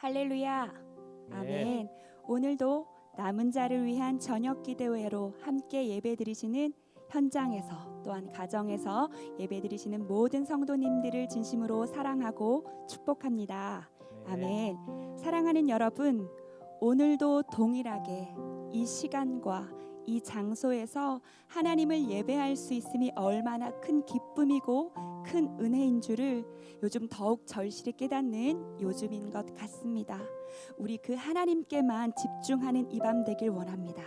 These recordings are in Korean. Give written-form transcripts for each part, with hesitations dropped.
할렐루야. 네. 아멘. 오늘도 남은 자를 위한 저녁 기도회로 함께 예배드리시는 현장에서 또한 가정에서 예배드리시는 모든 성도님들을 진심으로 사랑하고 축복합니다. 아멘. 사랑하는 여러분, 오늘도 동일하게 이 시간과 이 장소에서 하나님을 예배할 수 있음이 얼마나 큰 기쁨이고 큰 은혜인 줄을 요즘 더욱 절실히 깨닫는 요즘인 것 같습니다. 우리 그 하나님께만 집중하는 이 밤 되길 원합니다.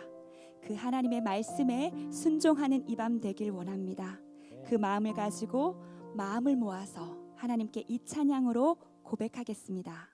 그 하나님의 말씀에 순종하는 이 밤 되길 원합니다. 그 마음을 가지고 마음을 모아서 하나님께 이 찬양으로 고백하겠습니다.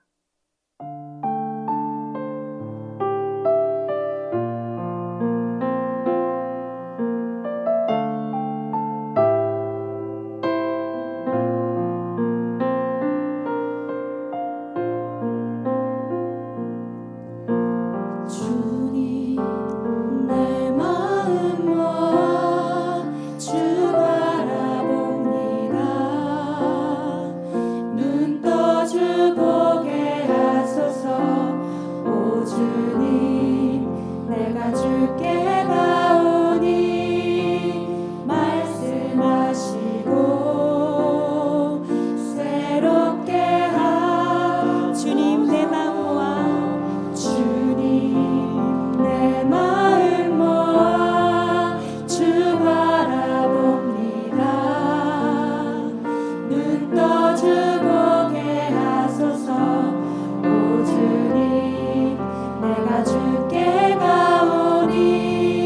내가 주께 가오니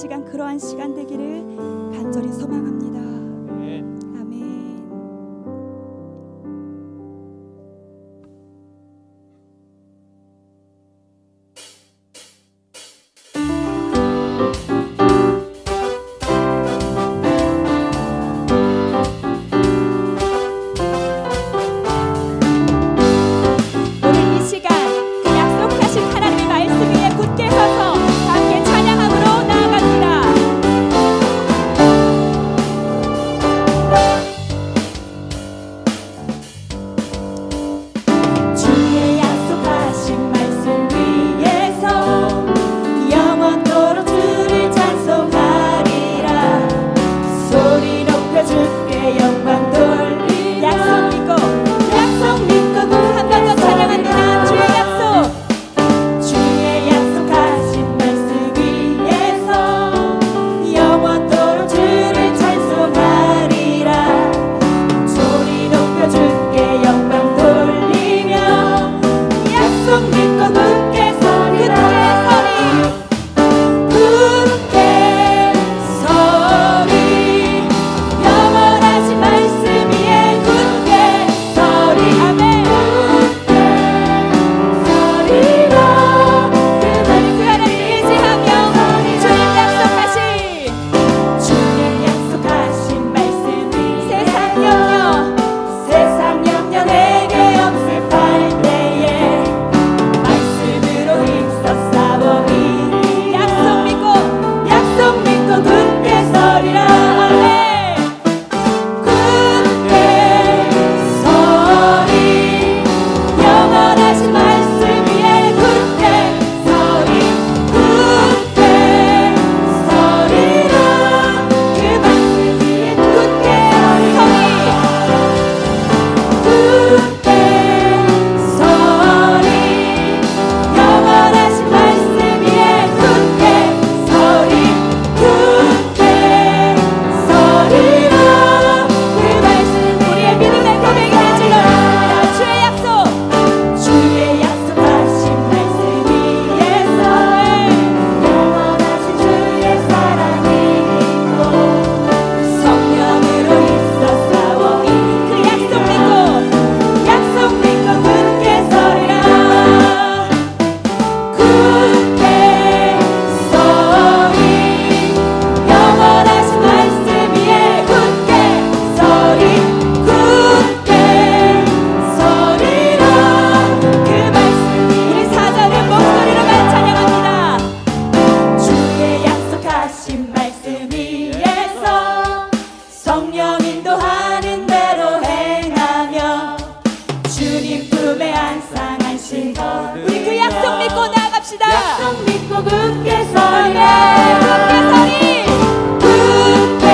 시간 그러한 시간 되기를 간절히 소망합니다. 아멘. 오늘 이 시간 그 약속하신 하나님의 말씀 위에 굳게 서서 함께 찬양함으로 나아갑니다. 주의 약속하신 말씀 위에서 영원토록 주를 찬송하리라. 소리 높여 주께 영광 돌리. 약속 믿고 한 번 더 찬양합니다. 주의 약속, 주의 약속하신 말씀 위에서 영원토록 주를 찬송하리라. 소리 높여 주께 영광 돌리며 약속 믿고 굳게 서리. 영원하신 말씀 위에 굳게 서리. 아멘. 서리라. 그 하나님 의지하며 주님 약속하신 말씀 위 세상 염려 내게 없을 때에 말씀으로 힘써 싸워이. 약속 믿고 굳게 서리라. 아멘. 굳게 서리. 영원하신 말씀 위에 굳게 서리. 굳게 서리라. 그 말씀 위에 굳게 서리. 굳게 서리. 영원하신 말씀 위에 굳게 서리. 굳게 서리라. 그 말씀 우리의 믿음의 고백이 질러라. 주의 약속하신 말씀 위에서 영원하신 주의 사랑이 있고 성령으로 힘써 싸워이. 그 약속 믿고 굳게 서리라. 굳게 서리. 영원하신 말씀 위에 굳게 서리. 굳게 서리라. 그 말씀 우리 사자는 목소리로만 찬양합니다. 주의 약속하신 말씀 위에서 성령 인도하는 대로 행하며 주님 품에 안상하신 것. 우리 그 약속 믿고 나아갑시다. 약속 믿고 굳게 서리. 굳게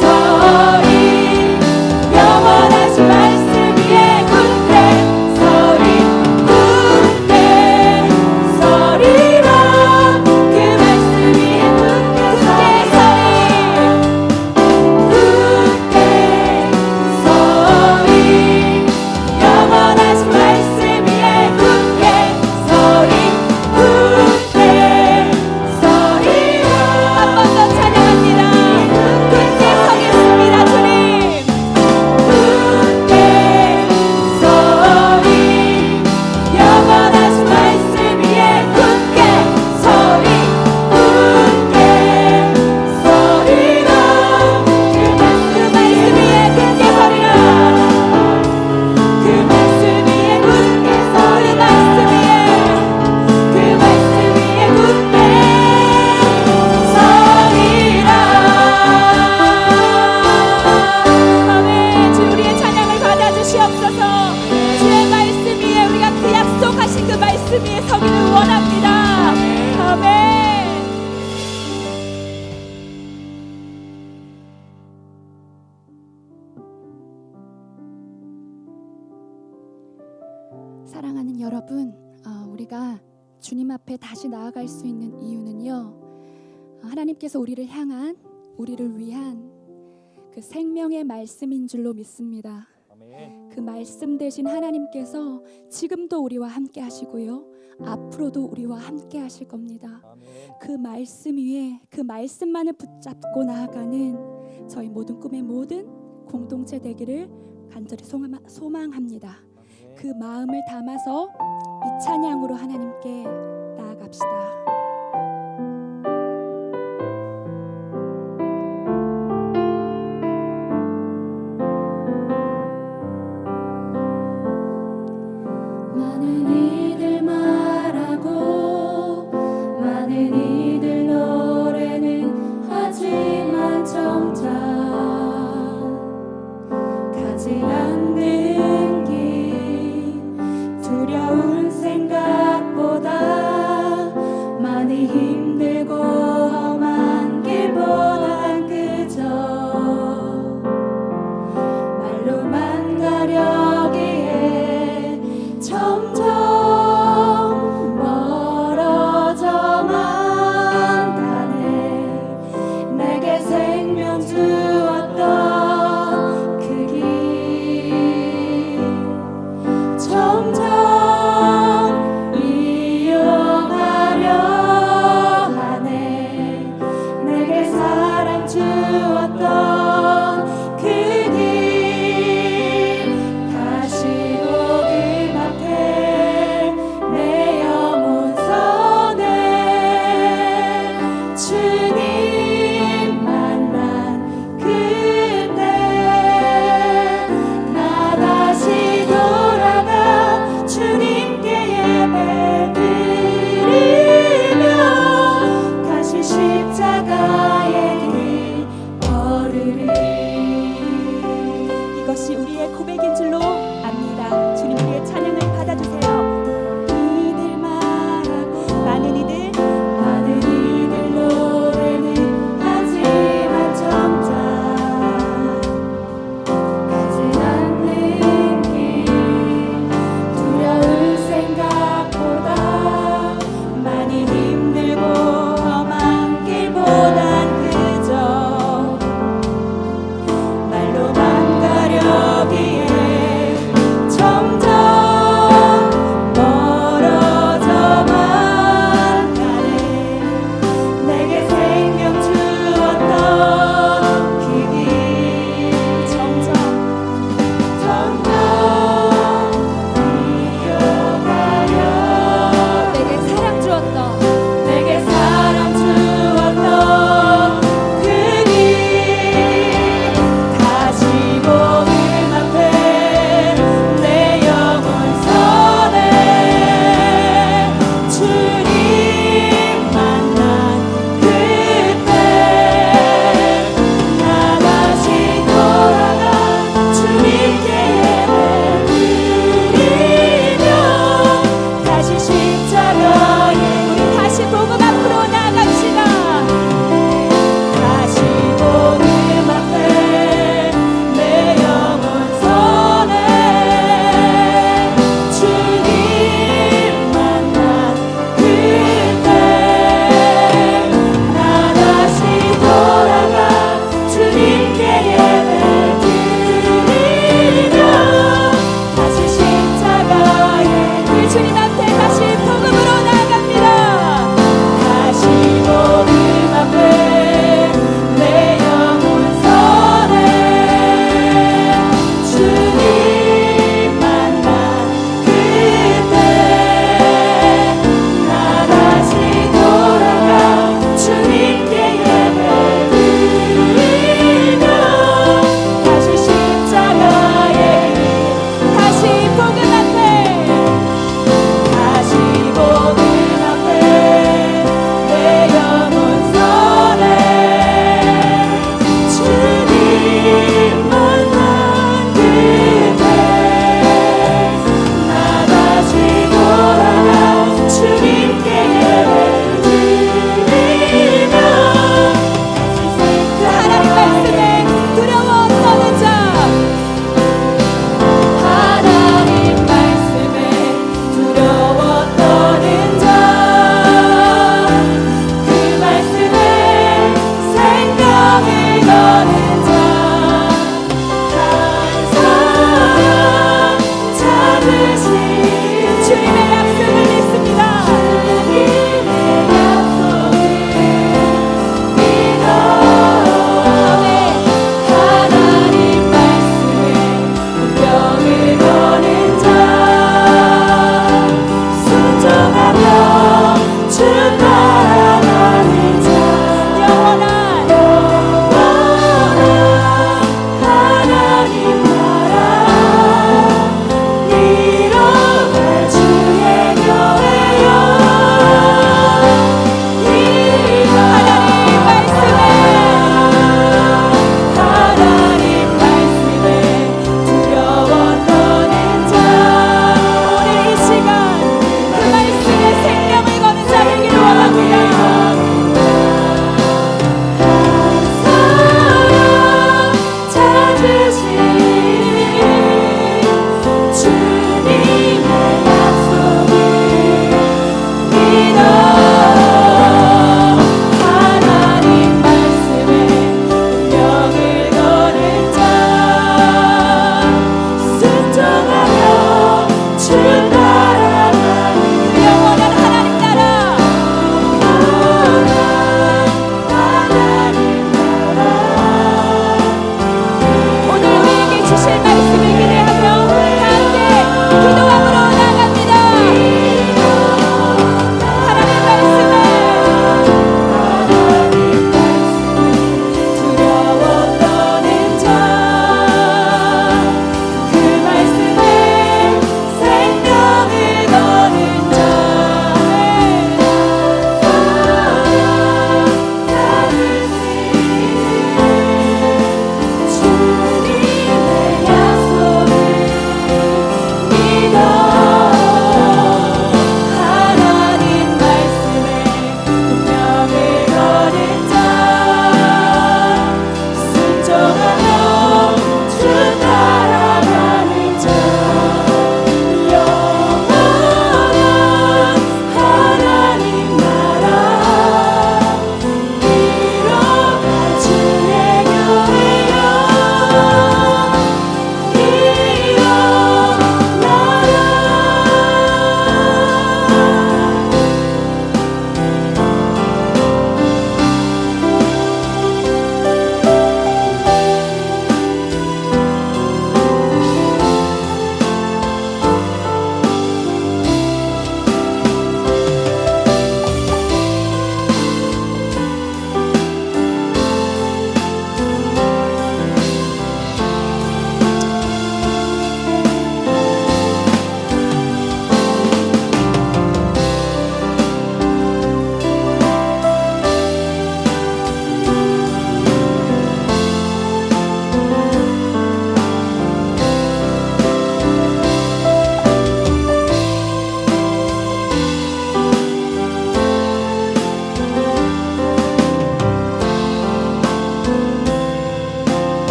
서리. 영원하신 말씀 위에 굳게 서리. 굳게 서리라. 그 말씀 위에 굳게 서리. 굳게 서리. 영원하신 말씀 위에 굳게 서리. 굳게 서리라. 한 번 더 찬양합니다. 굳게 서겠습니다. 주님 굳게 서리. 영원하신 말씀 위에 굳게 서리. 굳게 서리라. 그 말씀 위에 굳게 서리라. 그 말씀 위에 굳게 서리. 그 말씀 위에 굳게 서리라. 아멘. 주 우리의 찬양을 받아주시옵소서. 주의 말씀 위에 우리가 그 약속하신 그 말씀 위에 서기를 원합니다. 아멘. 사랑하는 여러분, 우리가 주님 앞에 다시 나아갈 수 있는 이유는요, 하나님께서 우리를 향한, 우리를 위한 그 생명의 말씀인 줄로 믿습니다. 아멘. 그 그 말씀 되신 하나님께서 지금도 우리와 함께 하시고요, 앞으로도 우리와 함께 하실 겁니다. 그 말씀 위에 그 말씀만을 붙잡고 나아가는 저희 모든 꿈의 모든 공동체 되기를 간절히 소망합니다. 그 마음을 담아서 이 찬양으로 하나님께 나아갑시다. 많은 이들 말하고 많은 이들 노래는 하지만 정작 가지 않는 길 두려운 생각보다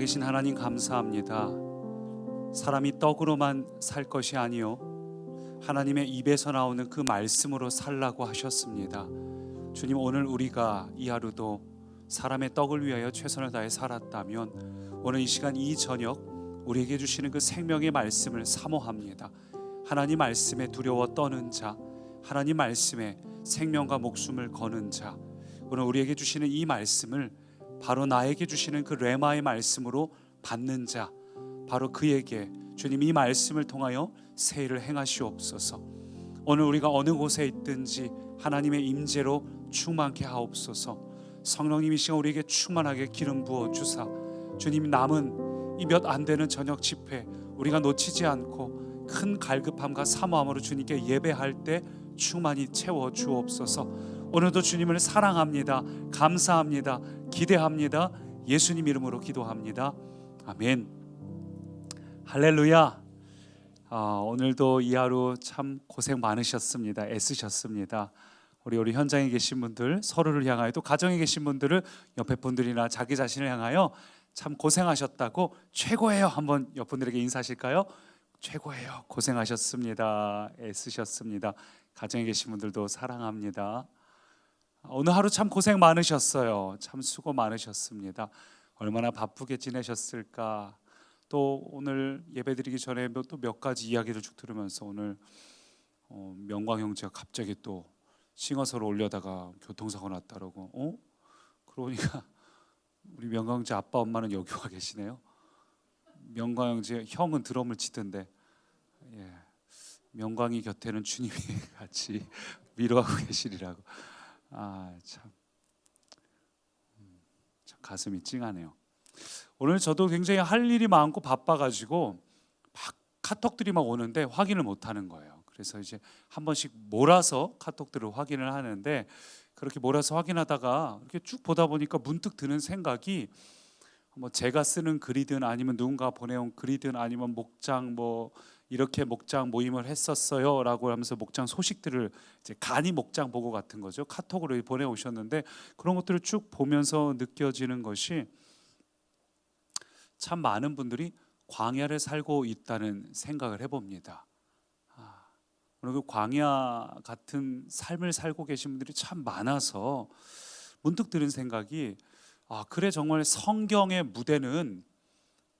살아계신 하나님 감사합니다. 사람이 떡으로만 살 것이 아니요 하나님의 입에서 나오는 그 말씀으로 살라고 하셨습니다. 주님, 오늘 우리가 이 하루도 사람의 떡을 위하여 최선을 다해 살았다면 오늘 이 시간 이 저녁 우리에게 주시는 그 생명의 말씀을 사모합니다. 하나님 말씀에 두려워 떠는 자, 하나님 말씀에 생명과 목숨을 거는 자, 오늘 우리에게 주시는 이 말씀을 바로 나에게 주시는 그 레마의 말씀으로 받는 자, 바로 그에게 주님 이 말씀을 통하여 새 일을 행하시옵소서. 오늘 우리가 어느 곳에 있든지 하나님의 임재로 충만케 하옵소서. 성령님 이 시간 우리에게 충만하게 기름 부어 주사 주님 남은 이 몇 안 되는 저녁 집회 우리가 놓치지 않고 큰 갈급함과 사모함으로 주님께 예배할 때 충만히 채워 주옵소서. 오늘도 주님을 사랑합니다. 감사합니다. 기대합니다. 예수님 이름으로 기도합니다. 아멘. 할렐루야. 오늘도 이 하루 참 고생 많으셨습니다. 애쓰셨습니다. 우리 현장에 계신 분들, 서로를 향하여 또 가정에 계신 분들을 옆에 분들이나 자기 자신을 향하여 참 고생하셨다고 최고예요 한번 옆 분들에게 인사하실까요? 최고예요. 고생하셨습니다. 애쓰셨습니다. 가정에 계신 분들도 사랑합니다. 오늘 하루 참 고생 많으셨어요. 참 수고 많으셨습니다. 얼마나 바쁘게 지내셨을까. 또 오늘 예배드리기 전에 또 몇 가지 이야기를 쭉 들으면서 오늘 명광 형제가 갑자기 또 싱어서를 올려다가 교통사고 났다라고. 그러니까 우리 명광 형제 아빠 엄마는 여기 와 계시네요. 명광 형제 형은 드럼을 치던데, 예, 명광이 곁에는 주님이 같이 위로하고 계시리라고. 참 가슴이 찡하네요. 오늘 저도 굉장히 할 일이 많고 바빠가지고 막 카톡들이 막 오는데 확인을 못하는 거예요. 그래서 이제 한 번씩 몰아서 카톡들을 확인을 하는데, 그렇게 몰아서 확인하다가 이렇게 쭉 보다 보니까 문득 드는 생각이, 뭐 제가 쓰는 글이든 아니면 누군가 보내온 글이든 아니면 목장 뭐 이렇게 목장 모임을 했었어요라고 하면서 목장 소식들을 이제 간이 목장 보고 같은 거죠. 카톡으로 보내오셨는데 그런 것들을 쭉 보면서 느껴지는 것이 참 많은 분들이 광야를 살고 있다는 생각을 해봅니다. 오늘 그 광야 같은 삶을 살고 계신 분들이 참 많아서 문득 드는 생각이, 그래 정말 성경의 무대는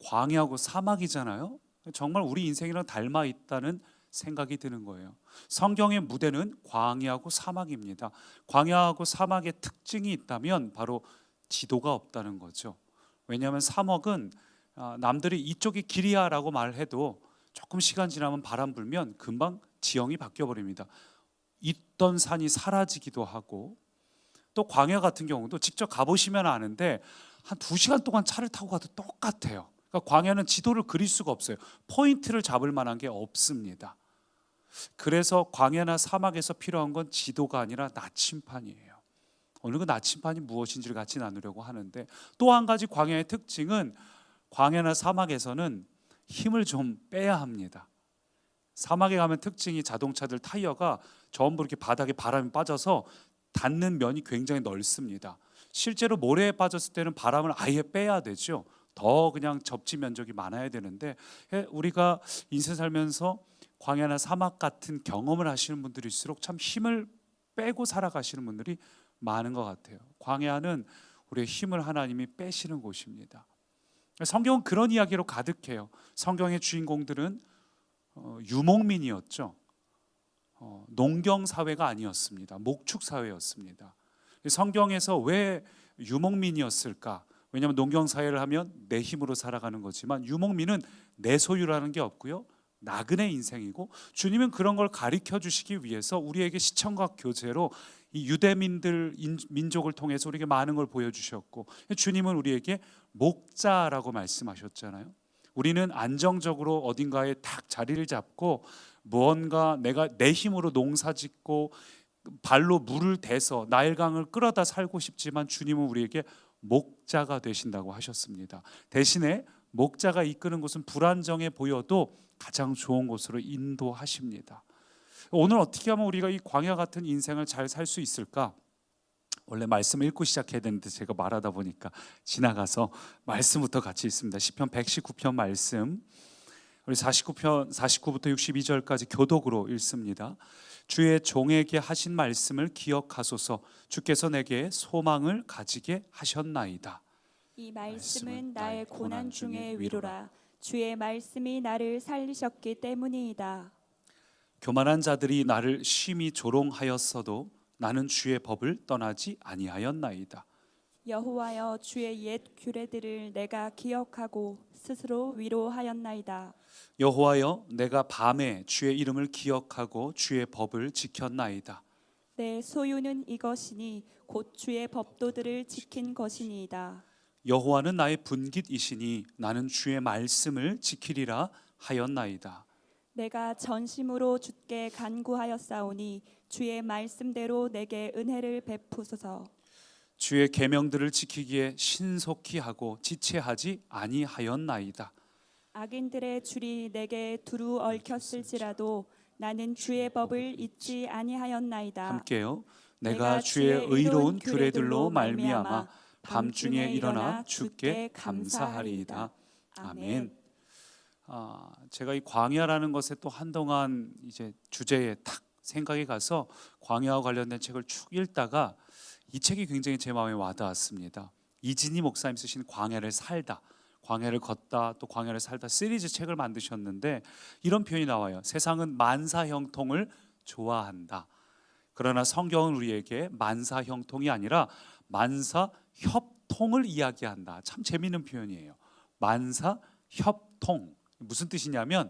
광야하고 사막이잖아요. 정말 우리 인생이랑 닮아 있다는 생각이 드는 거예요. 성경의 무대는 광야하고 사막입니다. 광야하고 사막의 특징이 있다면 바로 지도가 없다는 거죠. 왜냐하면 사막은 남들이 이쪽이 길이야라고 말해도 조금 시간 지나면 바람 불면 금방 지형이 바뀌어 버립니다. 있던 산이 사라지기도 하고, 또 광야 같은 경우도 직접 가보시면 아는데 한 2시간 동안 차를 타고 가도 똑같아요. 그러니까 광야는 지도를 그릴 수가 없어요. 포인트를 잡을 만한 게 없습니다. 그래서 광야나 사막에서 필요한 건 지도가 아니라 나침판이에요. 오늘 그 나침판이 무엇인지를 같이 나누려고 하는데, 또 한 가지 광야의 특징은 광야나 사막에서는 힘을 좀 빼야 합니다. 사막에 가면 특징이 자동차들 타이어가 전부 이렇게 바닥에 바람이 빠져서 닿는 면이 굉장히 넓습니다. 실제로 모래에 빠졌을 때는 바람을 아예 빼야 되죠. 더 그냥 접지 면적이 많아야 되는데, 우리가 인생 살면서 광야나 사막 같은 경험을 하시는 분들일수록 참 힘을 빼고 살아가시는 분들이 많은 것 같아요. 광야는 우리의 힘을 하나님이 빼시는 곳입니다. 성경은 그런 이야기로 가득해요. 성경의 주인공들은 유목민이었죠. 농경 사회가 아니었습니다. 목축 사회였습니다. 성경에서 왜 유목민이었을까? 왜냐하면 농경 사회를 하면 내 힘으로 살아가는 거지만 유목민은 내 소유라는 게 없고요, 나그네 인생이고, 주님은 그런 걸 가르쳐 주시기 위해서 우리에게 시청각 교재로 이 유대민들 민족을 통해서 우리에게 많은 걸 보여주셨고, 주님은 우리에게 목자라고 말씀하셨잖아요. 우리는 안정적으로 어딘가에 딱 자리를 잡고 무언가 내가 내 힘으로 농사짓고 발로 물을 대서 나일강을 끌어다 살고 싶지만, 주님은 우리에게 목자가 되신다고 하셨습니다. 대신에 목자가 이끄는 곳은 불안정해 보여도 가장 좋은 곳으로 인도하십니다. 오늘 어떻게 하면 우리가 이 광야 같은 인생을 잘 살 수 있을까? 원래 말씀을 읽고 시작해야 되는데 제가 말하다 보니까 지나가서 말씀부터 같이 읽습니다. 시편 119편 말씀, 우리 49부터 62절까지 교독으로 읽습니다. 주의 종에게 하신 말씀을 기억하소서. 주께서 내게 소망을 가지게 하셨나이다. 이 말씀은 나의 고난 중의 위로라. 주의 말씀이 나를 살리셨기 때문이다. 교만한 자들이 나를 심히 조롱하였어도 나는 주의 법을 떠나지 아니하였나이다. 여호와여, 주의 옛 규례들을 내가 기억하고 스스로 위로하였나이다. 여호와여, 내가 밤에 주의 이름을 기억하고 주의 법을 지켰나이다. 내 소유는 이것이니 곧 주의 법도들을 지킨 것이니이다. 여호와는 나의 분깃이시니 나는 주의 말씀을 지키리라 하였나이다. 내가 전심으로 주께 간구하였사오니 주의 말씀대로 내게 은혜를 베푸소서. 주의 계명들을 지키기에 신속히 하고 지체하지 아니하였나이다. 악인들의 줄이 내게 두루 얽혔을지라도 나는 주의 법을 잊지 아니하였나이다. 함께요. 내가 주의 의로운 규례들로 말미암아 밤중에 일어나 주께 감사하리이다. 아멘. 제가 이 광야라는 것에 또 한동안 이제 주제에 탁 생각이 가서 광야와 관련된 책을 쭉 읽다가 이 책이 굉장히 제 마음에 와닿았습니다. 이진희 목사님 쓰신 광야를 살다, 광야를 걷다, 또 광야를 살다 시리즈 책을 만드셨는데 이런 표현이 나와요. 세상은 만사형통을 좋아한다. 그러나 성경은 우리에게 만사형통이 아니라 만사협통을 이야기한다. 참 재미있는 표현이에요. 만사협통. 무슨 뜻이냐면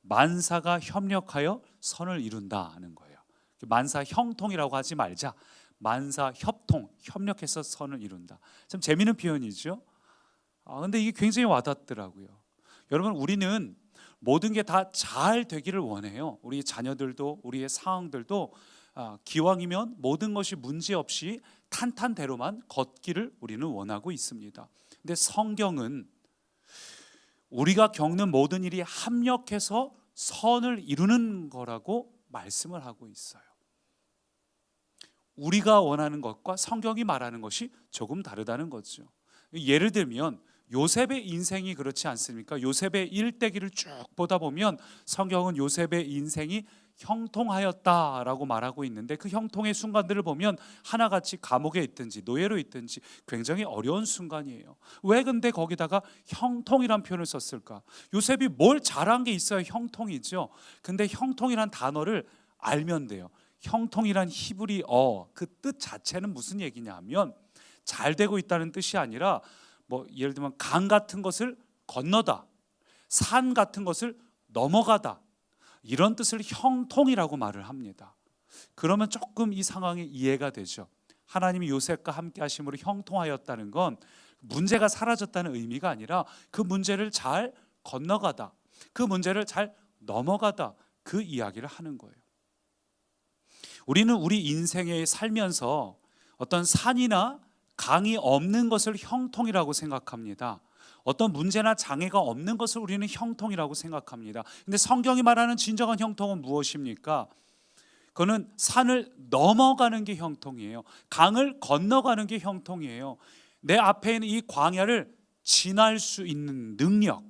만사가 협력하여 선을 이룬다는 거예요. 만사형통이라고 하지 말자. 만사협통, 협력해서 선을 이룬다. 참 재미있는 표현이죠. 근데 이게 굉장히 와닿더라고요. 여러분, 우리는 모든 게 다 잘 되기를 원해요. 우리 자녀들도, 우리의 상황들도 기왕이면 모든 것이 문제없이 탄탄대로만 걷기를 우리는 원하고 있습니다. 근데 성경은 우리가 겪는 모든 일이 합력해서 선을 이루는 거라고 말씀을 하고 있어요. 우리가 원하는 것과 성경이 말하는 것이 조금 다르다는 거죠. 예를 들면 요셉의 인생이 그렇지 않습니까? 요셉의 일대기를 쭉 보다 보면 성경은 요셉의 인생이 형통하였다라고 말하고 있는데 그 형통의 순간들을 보면 하나같이 감옥에 있든지 노예로 있든지 굉장히 어려운 순간이에요. 왜 근데 거기다가 형통이란 표현을 썼을까? 요셉이 뭘 잘한 게 있어야 형통이죠. 근데 형통이란 단어를 알면 돼요. 형통이란 히브리어 그 뜻 자체는 무슨 얘기냐 하면 잘 되고 있다는 뜻이 아니라 예를 들면 강 같은 것을 건너다, 산 같은 것을 넘어가다, 이런 뜻을 형통이라고 말을 합니다. 그러면 조금 이 상황이 이해가 되죠. 하나님이 요셉과 함께 하심으로 형통하였다는 건 문제가 사라졌다는 의미가 아니라 그 문제를 잘 건너가다, 그 문제를 잘 넘어가다, 그 이야기를 하는 거예요. 우리는 우리 인생에 살면서 어떤 산이나 강이 없는 것을 형통이라고 생각합니다. 어떤 문제나 장애가 없는 것을 우리는 형통이라고 생각합니다. 근데 성경이 말하는 진정한 형통은 무엇입니까? 그거는 산을 넘어가는 게 형통이에요. 강을 건너가는 게 형통이에요. 내 앞에 있는 이 광야를 지날 수 있는 능력.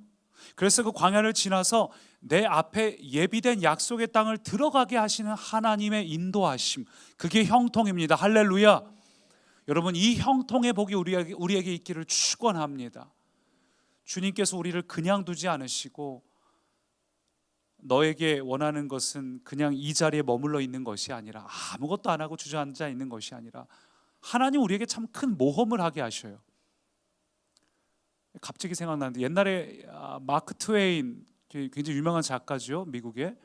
그래서 그 광야를 지나서 내 앞에 예비된 약속의 땅을 들어가게 하시는 하나님의 인도하심, 그게 형통입니다. 할렐루야. 여러분, 이 형통의 복이 우리에게 있기를 축원합니다. 주님께서 우리를 그냥 두지 않으시고 너에게 원하는 것은 그냥 이 자리에 머물러 있는 것이 아니라 아무것도 안 하고 주저앉아 있는 것이 아니라 하나님 우리에게 참 큰 모험을 하게 하셔요. 갑자기 생각나는데 옛날에 마크 트웨인, 굉장히 유명한 작가죠. 미국의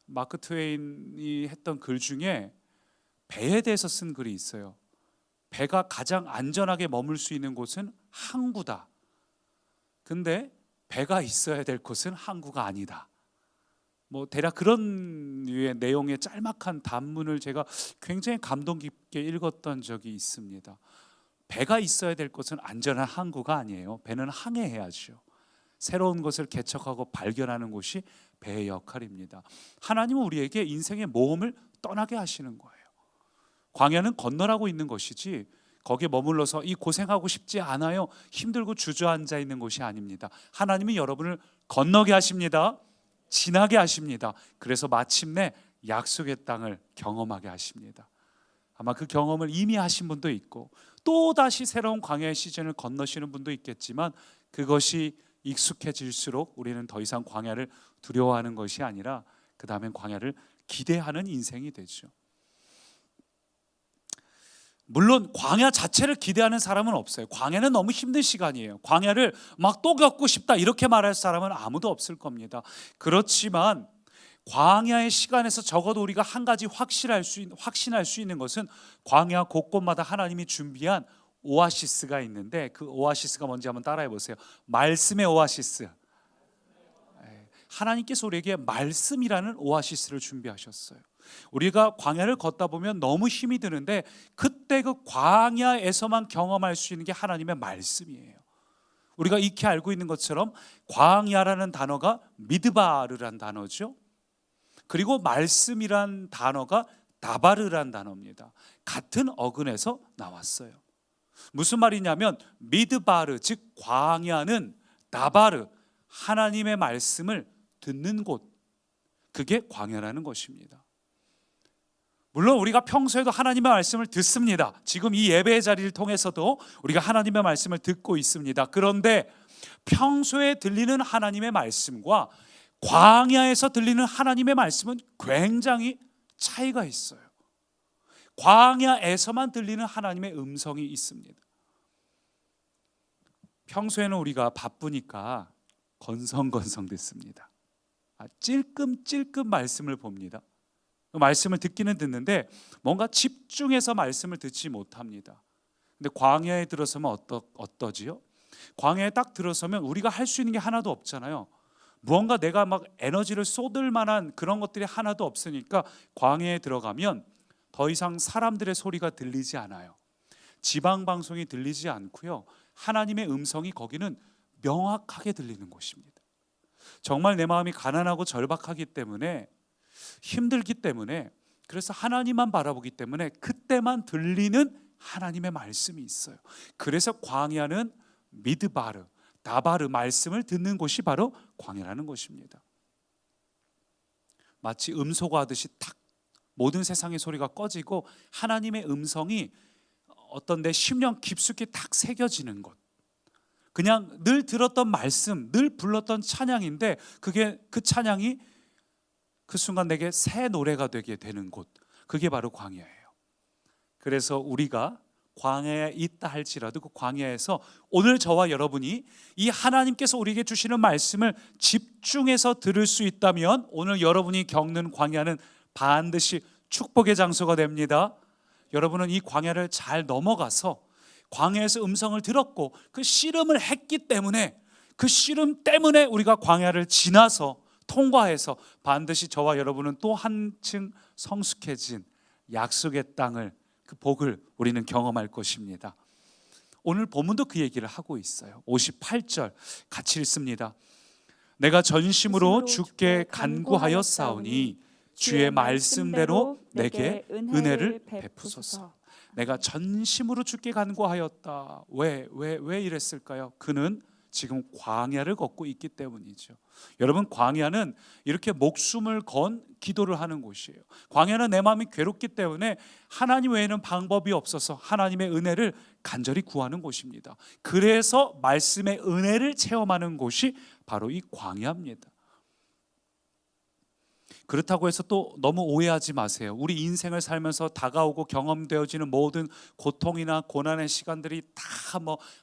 마크 트웨인이 했던 글 중에 배에 대해서 쓴 글이 있어요. 배가 가장 안전하게 머물 수 있는 곳은 항구다. 근데 배가 있어야 될 곳은 항구가 아니다. 대략 그런 류의 내용의 짤막한 단문을 제가 굉장히 감동 깊게 읽었던 적이 있습니다. 배가 있어야 될 곳은 안전한 항구가 아니에요. 배는 항해해야죠. 새로운 것을 개척하고 발견하는 곳이 배의 역할입니다. 하나님은 우리에게 인생의 모험을 떠나게 하시는 거예요. 광야는 건너라고 있는 것이지 거기에 머물러서 이 고생하고 싶지 않아요, 힘들고 주저앉아 있는 곳이 아닙니다. 하나님이 여러분을 건너게 하십니다. 지나게 하십니다. 그래서 마침내 약속의 땅을 경험하게 하십니다. 아마 그 경험을 이미 하신 분도 있고 또 다시 새로운 광야의 시즌을 건너시는 분도 있겠지만, 그것이 익숙해질수록 우리는 더 이상 광야를 두려워하는 것이 아니라 그 다음엔 광야를 기대하는 인생이 되죠. 물론 광야 자체를 기대하는 사람은 없어요. 광야는 너무 힘든 시간이에요. 광야를 막 또 겪고 싶다 이렇게 말할 사람은 아무도 없을 겁니다. 그렇지만 광야의 시간에서 적어도 우리가 한 가지 확신할 수 있는 것은 광야 곳곳마다 하나님이 준비한 오아시스가 있는데, 그 오아시스가 뭔지 한번 따라해 보세요. 말씀의 오아시스. 하나님께서 우리에게 말씀이라는 오아시스를 준비하셨어요. 우리가 광야를 걷다 보면 너무 힘이 드는데 그때 그 광야에서만 경험할 수 있는 게 하나님의 말씀이에요. 우리가 익히 알고 있는 것처럼 광야라는 단어가 미드바르란 단어죠. 그리고 말씀이란 단어가 다바르란 단어입니다. 같은 어근에서 나왔어요. 무슨 말이냐면 미드바르, 즉 광야는 다바르, 하나님의 말씀을 듣는 곳, 그게 광야라는 것입니다. 물론 우리가 평소에도 하나님의 말씀을 듣습니다. 지금 이 예배의 자리를 통해서도 우리가 하나님의 말씀을 듣고 있습니다. 그런데 평소에 들리는 하나님의 말씀과 광야에서 들리는 하나님의 말씀은 굉장히 차이가 있어요. 광야에서만 들리는 하나님의 음성이 있습니다. 평소에는 우리가 바쁘니까 건성건성 듣습니다. 찔끔찔끔 말씀을 봅니다. 말씀을 듣기는 듣는데 뭔가 집중해서 말씀을 듣지 못합니다. 근데 광야에 들어서면 어떠지요? 광야에 딱 들어서면 우리가 할 수 있는 게 하나도 없잖아요. 무언가 내가 막 에너지를 쏟을 만한 그런 것들이 하나도 없으니까 광야에 들어가면 더 이상 사람들의 소리가 들리지 않아요. 지방 방송이 들리지 않고요. 하나님의 음성이 거기는 명확하게 들리는 곳입니다. 정말 내 마음이 가난하고 절박하기 때문에, 힘들기 때문에, 그래서 하나님만 바라보기 때문에 그때만 들리는 하나님의 말씀이 있어요. 그래서 광야는 미드바르, 다바르, 말씀을 듣는 곳이 바로 광야라는 것입니다. 마치 음소거 하듯이 탁 모든 세상의 소리가 꺼지고 하나님의 음성이 어떤 내 심령 깊숙이 탁 새겨지는 곳. 그냥 늘 들었던 말씀, 늘 불렀던 찬양인데 그 찬양이 그 순간 내게 새 노래가 되게 되는 곳, 그게 바로 광야예요. 그래서 우리가 광야에 있다 할지라도 그 광야에서 오늘 저와 여러분이 이 하나님께서 우리에게 주시는 말씀을 집중해서 들을 수 있다면 오늘 여러분이 겪는 광야는 반드시 축복의 장소가 됩니다. 여러분은 이 광야를 잘 넘어가서 광야에서 음성을 들었고 그 씨름을 했기 때문에, 그 씨름 때문에 우리가 광야를 지나서 통과해서 반드시 저와 여러분은 또 한층 성숙해진 약속의 땅을, 그 복을 우리는 경험할 것입니다. 오늘 본문도 그 얘기를 하고 있어요. 58절 같이 읽습니다. 내가 전심으로 주께 간구하였사오니 주의 말씀대로 내게 은혜를 베푸소서. 내가 전심으로 주께 간구하였다. 왜 이랬을까요? 그는 지금 광야를 걷고 있기 때문이죠. 여러분, 광야는 이렇게 목숨을 건 기도를 하는 곳이에요. 광야는 내 마음이 괴롭기 때문에 하나님 외에는 방법이 없어서 하나님의 은혜를 간절히 구하는 곳입니다. 그래서 말씀의 은혜를 체험하는 곳이 바로 이 광야입니다. 그렇다고 해서 또 너무 오해하지 마세요. 우리 인생을 살면서 다가오고 경험되어지는 모든 고통이나 고난의 시간들이 다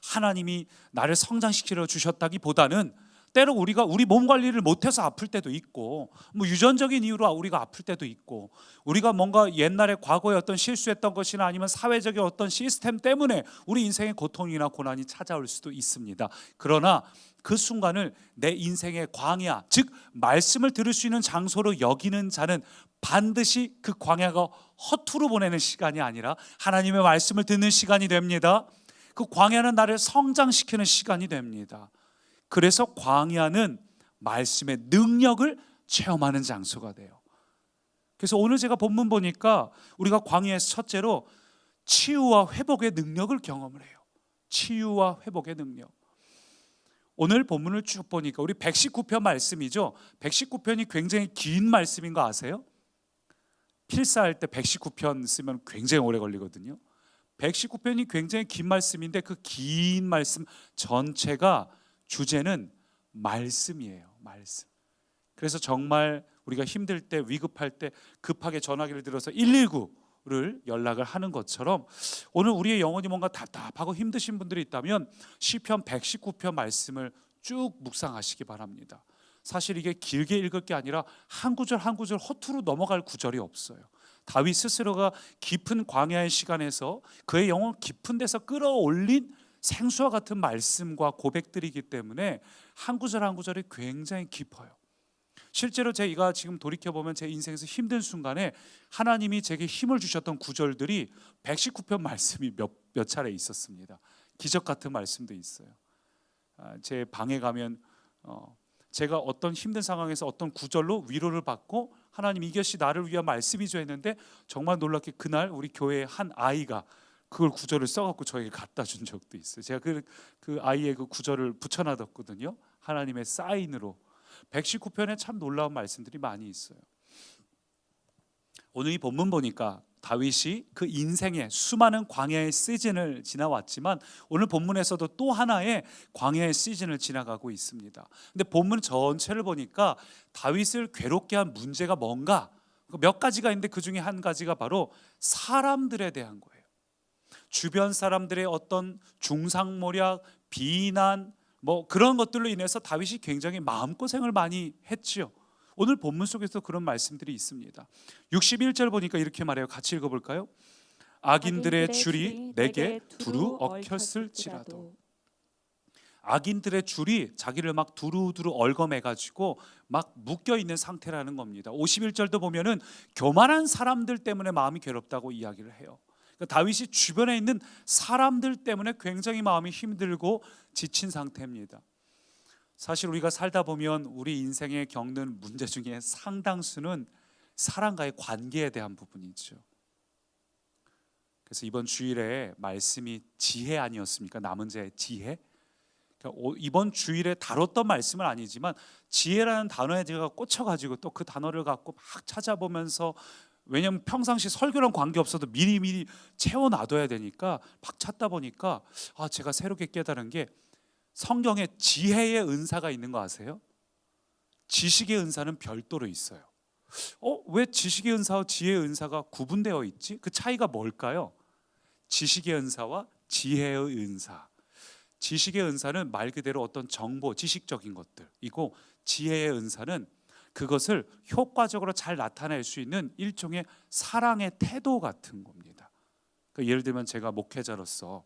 하나님이 나를 성장시키려 주셨다기보다는 때로 우리가 우리 몸 관리를 못해서 아플 때도 있고, 유전적인 이유로 우리가 아플 때도 있고, 우리가 뭔가 옛날에 과거에 어떤 실수했던 것이나 아니면 사회적인 어떤 시스템 때문에 우리 인생에 고통이나 고난이 찾아올 수도 있습니다. 그러나 그 순간을 내 인생의 광야, 즉 말씀을 들을 수 있는 장소로 여기는 자는 반드시 그 광야가 허투루 보내는 시간이 아니라 하나님의 말씀을 듣는 시간이 됩니다. 그 광야는 나를 성장시키는 시간이 됩니다. 그래서 광야는 말씀의 능력을 체험하는 장소가 돼요. 그래서 오늘 제가 본문 보니까 우리가 광야에서 첫째로 치유와 회복의 능력을 경험을 해요. 치유와 회복의 능력. 오늘 본문을 쭉 보니까 우리 119편 말씀이죠. 119편이 굉장히 긴 말씀인 거 아세요? 필사할 때 119편 쓰면 굉장히 오래 걸리거든요. 119편이 굉장히 긴 말씀인데 그 긴 말씀 전체가 주제는 말씀이에요. 말씀. 그래서 정말 우리가 힘들 때, 위급할 때 급하게 전화기를 들어서 119를 연락을 하는 것처럼 오늘 우리의 영혼이 뭔가 답답하고 힘드신 분들이 있다면 시편 119편 말씀을 쭉 묵상하시기 바랍니다. 사실 이게 길게 읽을 게 아니라 한 구절 한 구절 허투루 넘어갈 구절이 없어요. 다윗 스스로가 깊은 광야의 시간에서 그의 영혼 깊은 데서 끌어올린 생수와 같은 말씀과 고백들이기 때문에 한 구절 한 구절이 굉장히 깊어요. 실제로 제가 지금 돌이켜보면 제 인생에서 힘든 순간에 하나님이 제게 힘을 주셨던 구절들이 119편 말씀이 몇 차례 있었습니다. 기적 같은 말씀도 있어요. 제 방에 가면 제가 어떤 힘든 상황에서 어떤 구절로 위로를 받고 하나님 이것이 나를 위한 말씀이죠 했는데 정말 놀랍게 그날 우리 교회의 한 아이가 그걸 구절을 써갖고 저에게 갖다 준 적도 있어요. 제가 그 아이의 그 구절을 붙여놔뒀거든요. 하나님의 사인으로. 119편에 참 놀라운 말씀들이 많이 있어요. 오늘 이 본문 보니까 다윗이 그 인생의 수많은 광야의 시즌을 지나왔지만 오늘 본문에서도 또 하나의 광야의 시즌을 지나가고 있습니다. 근데 본문 전체를 보니까 다윗을 괴롭게 한 문제가 뭔가 몇 가지가 있는데 그 중에 한 가지가 바로 사람들에 대한 거예요. 주변 사람들의 어떤 중상모략, 비난 그런 것들로 인해서 다윗이 굉장히 마음고생을 많이 했지요. 오늘 본문 속에서 그런 말씀들이 있습니다. 61절 보니까 이렇게 말해요. 같이 읽어볼까요? 악인들의 줄이 내게 두루 얽혔을지라도. 악인들의 줄이 자기를 막 두루두루 얽어매가지고 막 묶여있는 상태라는 겁니다. 51절도 보면은 교만한 사람들 때문에 마음이 괴롭다고 이야기를 해요. 그러니까 다윗이 주변에 있는 사람들 때문에 굉장히 마음이 힘들고 지친 상태입니다. 사실 우리가 살다 보면 우리 인생에 겪는 문제 중에 상당수는 사람과의 관계에 대한 부분이죠. 그래서 이번 주일에 말씀이 지혜 아니었습니까? 남은 자의 지혜. 그러니까 이번 주일에 다뤘던 말씀은 아니지만 지혜라는 단어에 제가 꽂혀가지고 또 그 단어를 갖고 막 찾아보면서 왜냐하면 평상시 설교랑 관계없어도 미리 채워놔둬야 되니까 막 찾다 보니까 제가 새롭게 깨달은 게 성경에 지혜의 은사가 있는 거 아세요? 지식의 은사는 별도로 있어요. 왜 지식의 은사와 지혜의 은사가 구분되어 있지? 그 차이가 뭘까요? 지식의 은사와 지혜의 은사. 지식의 은사는 말 그대로 어떤 정보, 지식적인 것들이고 지혜의 은사는 그것을 효과적으로 잘 나타낼 수 있는 일종의 사랑의 태도 같은 겁니다. 그러니까 예를 들면 제가 목회자로서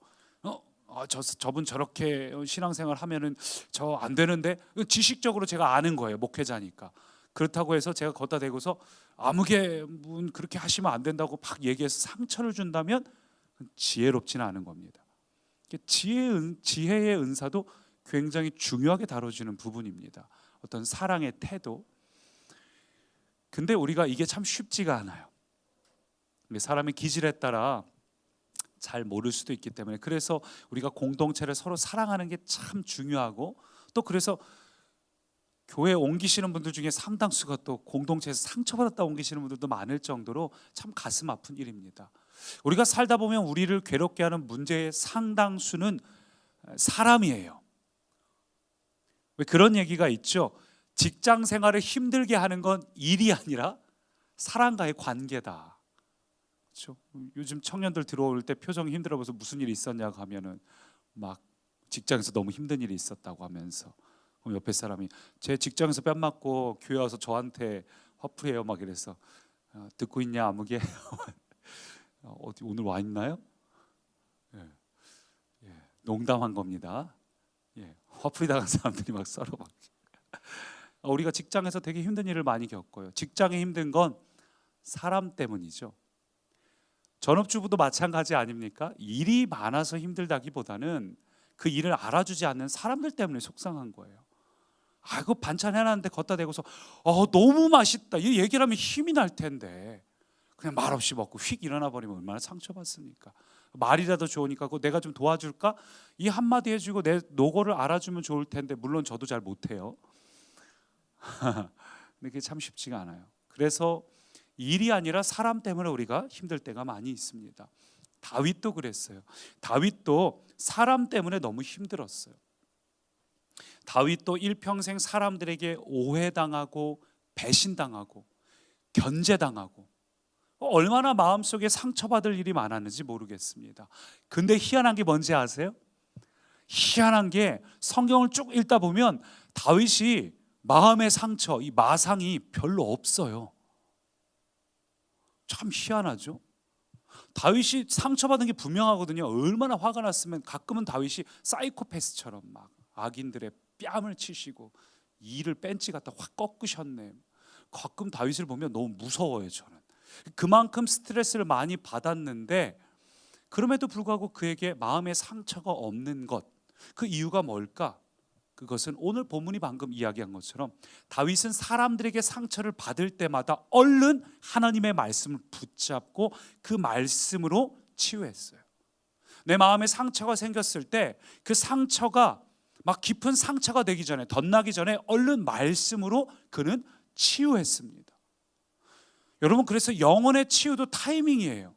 저분 저렇게 신앙생활 하면은 저 안 되는데 지식적으로 제가 아는 거예요. 목회자니까. 그렇다고 해서 제가 걷다 대고서 아무개 분 그렇게 하시면 안 된다고 막 얘기해서 상처를 준다면 지혜롭지는 않은 겁니다. 지혜의 은사도 굉장히 중요하게 다뤄지는 부분입니다. 어떤 사랑의 태도. 근데 우리가 이게 참 쉽지가 않아요. 사람의 기질에 따라 잘 모를 수도 있기 때문에 그래서 우리가 공동체를 서로 사랑하는 게 참 중요하고 또 그래서 교회에 옮기시는 분들 중에 상당수가 또 공동체에서 상처받았다 옮기시는 분들도 많을 정도로 참 가슴 아픈 일입니다. 우리가 살다 보면 우리를 괴롭게 하는 문제의 상당수는 사람이에요. 왜 그런 얘기가 있죠? 직장 생활을 힘들게 하는 건 일이 아니라 사람과의 관계다. 그렇죠? 요즘 청년들 들어올 때 표정이 힘들어 보여서 무슨 일이 있었냐고 하면은 막 직장에서 너무 힘든 일이 있었다고 하면서 그럼 옆에 사람이 제 직장에서 뺨 맞고 교회 와서 저한테 화풀이해요 막 이래서 듣고 있냐 아무개 어디 오늘 와 있나요? 농담한 겁니다. 화풀이 당한 사람들이 막 서로 막 우리가 직장에서 되게 힘든 일을 많이 겪어요. 직장에 힘든 건 사람 때문이죠. 전업주부도 마찬가지 아닙니까? 일이 많아서 힘들다기보다는 그 일을 알아주지 않는 사람들 때문에 속상한 거예요. 그 반찬 해놨는데 걷다 대고서 너무 맛있다 이 얘기를 하면 힘이 날 텐데 그냥 말없이 먹고 휙 일어나 버리면 얼마나 상처받습니까? 말이라도 좋으니까 내가 좀 도와줄까? 이 한마디 해주고 내 노고를 알아주면 좋을 텐데 물론 저도 잘 못해요. 근데 그게 참 쉽지가 않아요. 그래서 일이 아니라 사람 때문에 우리가 힘들 때가 많이 있습니다. 다윗도 그랬어요. 다윗도 사람 때문에 너무 힘들었어요. 다윗도 일평생 사람들에게 오해당하고 배신당하고 견제당하고 얼마나 마음속에 상처받을 일이 많았는지 모르겠습니다. 근데 희한한 게 뭔지 아세요? 희한한 게 성경을 쭉 읽다 보면 다윗이 마음의 상처, 이 마상이 별로 없어요. 참 희한하죠? 다윗이 상처받은 게 분명하거든요. 얼마나 화가 났으면 가끔은 다윗이 사이코패스처럼 막 악인들의 뺨을 치시고 이를 벤치 갖다 확 꺾으셨네. 가끔 다윗을 보면 너무 무서워요. 저는 그만큼 스트레스를 많이 받았는데 그럼에도 불구하고 그에게 마음의 상처가 없는 것, 그 이유가 뭘까? 그것은 오늘 본문이 방금 이야기한 것처럼 다윗은 사람들에게 상처를 받을 때마다 얼른 하나님의 말씀을 붙잡고 그 말씀으로 치유했어요. 내 마음에 상처가 생겼을 때 그 상처가 막 깊은 상처가 되기 전에, 덧나기 전에 얼른 말씀으로 그는 치유했습니다. 여러분, 그래서 영혼의 치유도 타이밍이에요.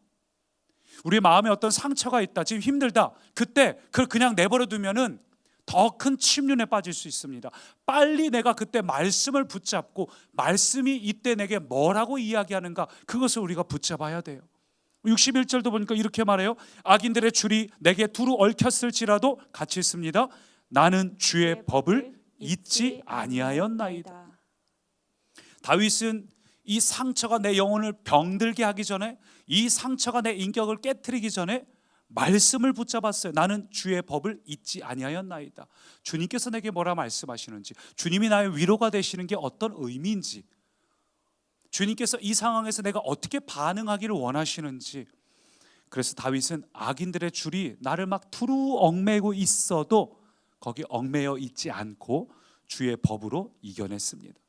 우리 마음에 어떤 상처가 있다, 지금 힘들다, 그때 그걸 그냥 내버려 두면은 더 큰 침륜에 빠질 수 있습니다. 빨리 내가 그때 말씀을 붙잡고 말씀이 이때 내게 뭐라고 이야기하는가, 그것을 우리가 붙잡아야 돼요. 61절도 보니까 이렇게 말해요. 악인들의 줄이 내게 두루 얽혔을지라도 같이 있습니다. 나는 주의 법을 잊지 아니하였나이다. 다윗은 이 상처가 내 영혼을 병들게 하기 전에, 이 상처가 내 인격을 깨트리기 전에 말씀을 붙잡았어요. 나는 주의 법을 잊지 아니하였나이다. 주님께서 내게 뭐라 말씀하시는지, 주님이 나의 위로가 되시는 게 어떤 의미인지, 주님께서 이 상황에서 내가 어떻게 반응하기를 원하시는지. 그래서 다윗은 악인들의 줄이 나를 막 두루 얽매고 있어도 거기 얽매여 있지 않고 주의 법으로 이겨냈습니다.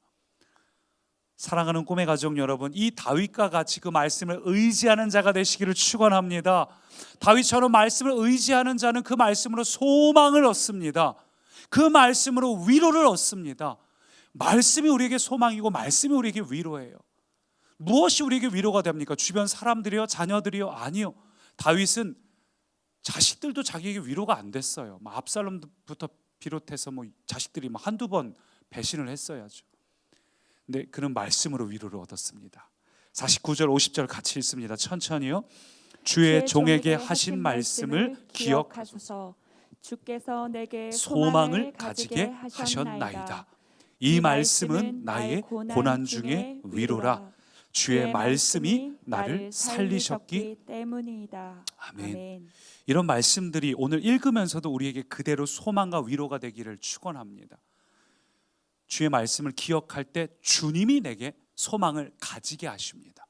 사랑하는 꿈의 가족 여러분, 이 다윗과 같이 그 말씀을 의지하는 자가 되시기를 축원합니다. 다윗처럼 말씀을 의지하는 자는 그 말씀으로 소망을 얻습니다. 그 말씀으로 위로를 얻습니다. 말씀이 우리에게 소망이고 말씀이 우리에게 위로예요. 무엇이 우리에게 위로가 됩니까? 주변 사람들이요? 자녀들이요? 아니요. 다윗은 자식들도 자기에게 위로가 안 됐어요. 압살롬부터 비롯해서 자식들이 한두 번 배신을 했어야죠. 근데 그는 말씀으로 위로를 얻었습니다. 49절 50절 같이 읽습니다. 천천히요. 주의 종에게 하신 말씀을 기억하소서. 주께서 내게 소망을 가지게 하셨나이다. 이 말씀은 나의 고난 중에 위로라. 주의 말씀이 나를 살리셨기 때문이다. 아멘. 이런 말씀들이 오늘 읽으면서도 우리에게 그대로 소망과 위로가 되기를 축원합니다. 주의 말씀을 기억할 때 주님이 내게 소망을 가지게 하십니다.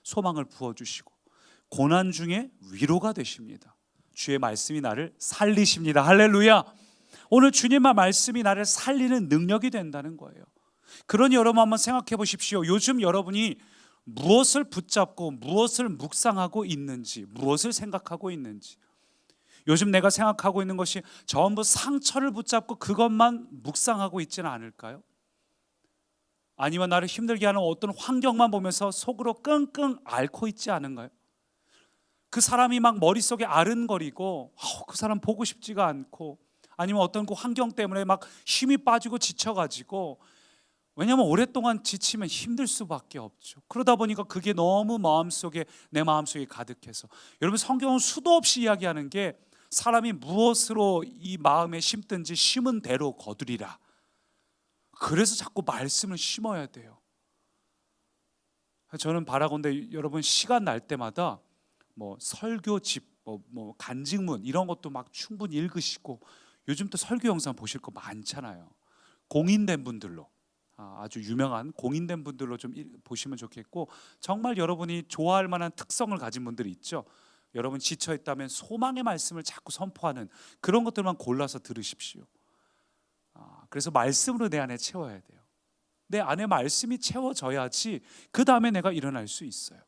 소망을 부어주시고 고난 중에 위로가 되십니다. 주의 말씀이 나를 살리십니다. 할렐루야. 오늘 주님의 말씀이 나를 살리는 능력이 된다는 거예요. 그러니 여러분 한번 생각해 보십시오. 요즘 여러분이 무엇을 붙잡고 무엇을 묵상하고 있는지, 무엇을 생각하고 있는지. 요즘 내가 생각하고 있는 것이 전부 상처를 붙잡고 그것만 묵상하고 있지는 않을까요? 아니면 나를 힘들게 하는 어떤 환경만 보면서 속으로 끙끙 앓고 있지 않은가요? 그 사람이 막 머릿속에 아른거리고 그 사람 보고 싶지가 않고, 아니면 어떤 그 환경 때문에 막 힘이 빠지고 지쳐가지고, 왜냐하면 오랫동안 지치면 힘들 수밖에 없죠. 그러다 보니까 그게 너무 내 마음속에 가득해서, 여러분 성경은 수도 없이 이야기하는 게 사람이 무엇으로 이 마음에 심든지 심은 대로 거두리라. 그래서 자꾸 말씀을 심어야 돼요. 저는 바라건대 여러분 시간 날 때마다 설교집, 간증문 이런 것도 막 충분히 읽으시고, 요즘 또 설교 영상 보실 거 많잖아요. 공인된 분들로, 아주 유명한 공인된 분들로 좀 보시면 좋겠고, 정말 여러분이 좋아할 만한 특성을 가진 분들이 있죠. 여러분 지쳐있다면 소망의 말씀을 자꾸 선포하는 그런 것들만 골라서 들으십시오. 그래서 말씀으로 내 안에 채워야 돼요. 내 안에 말씀이 채워져야지 그 다음에 내가 일어날 수 있어요.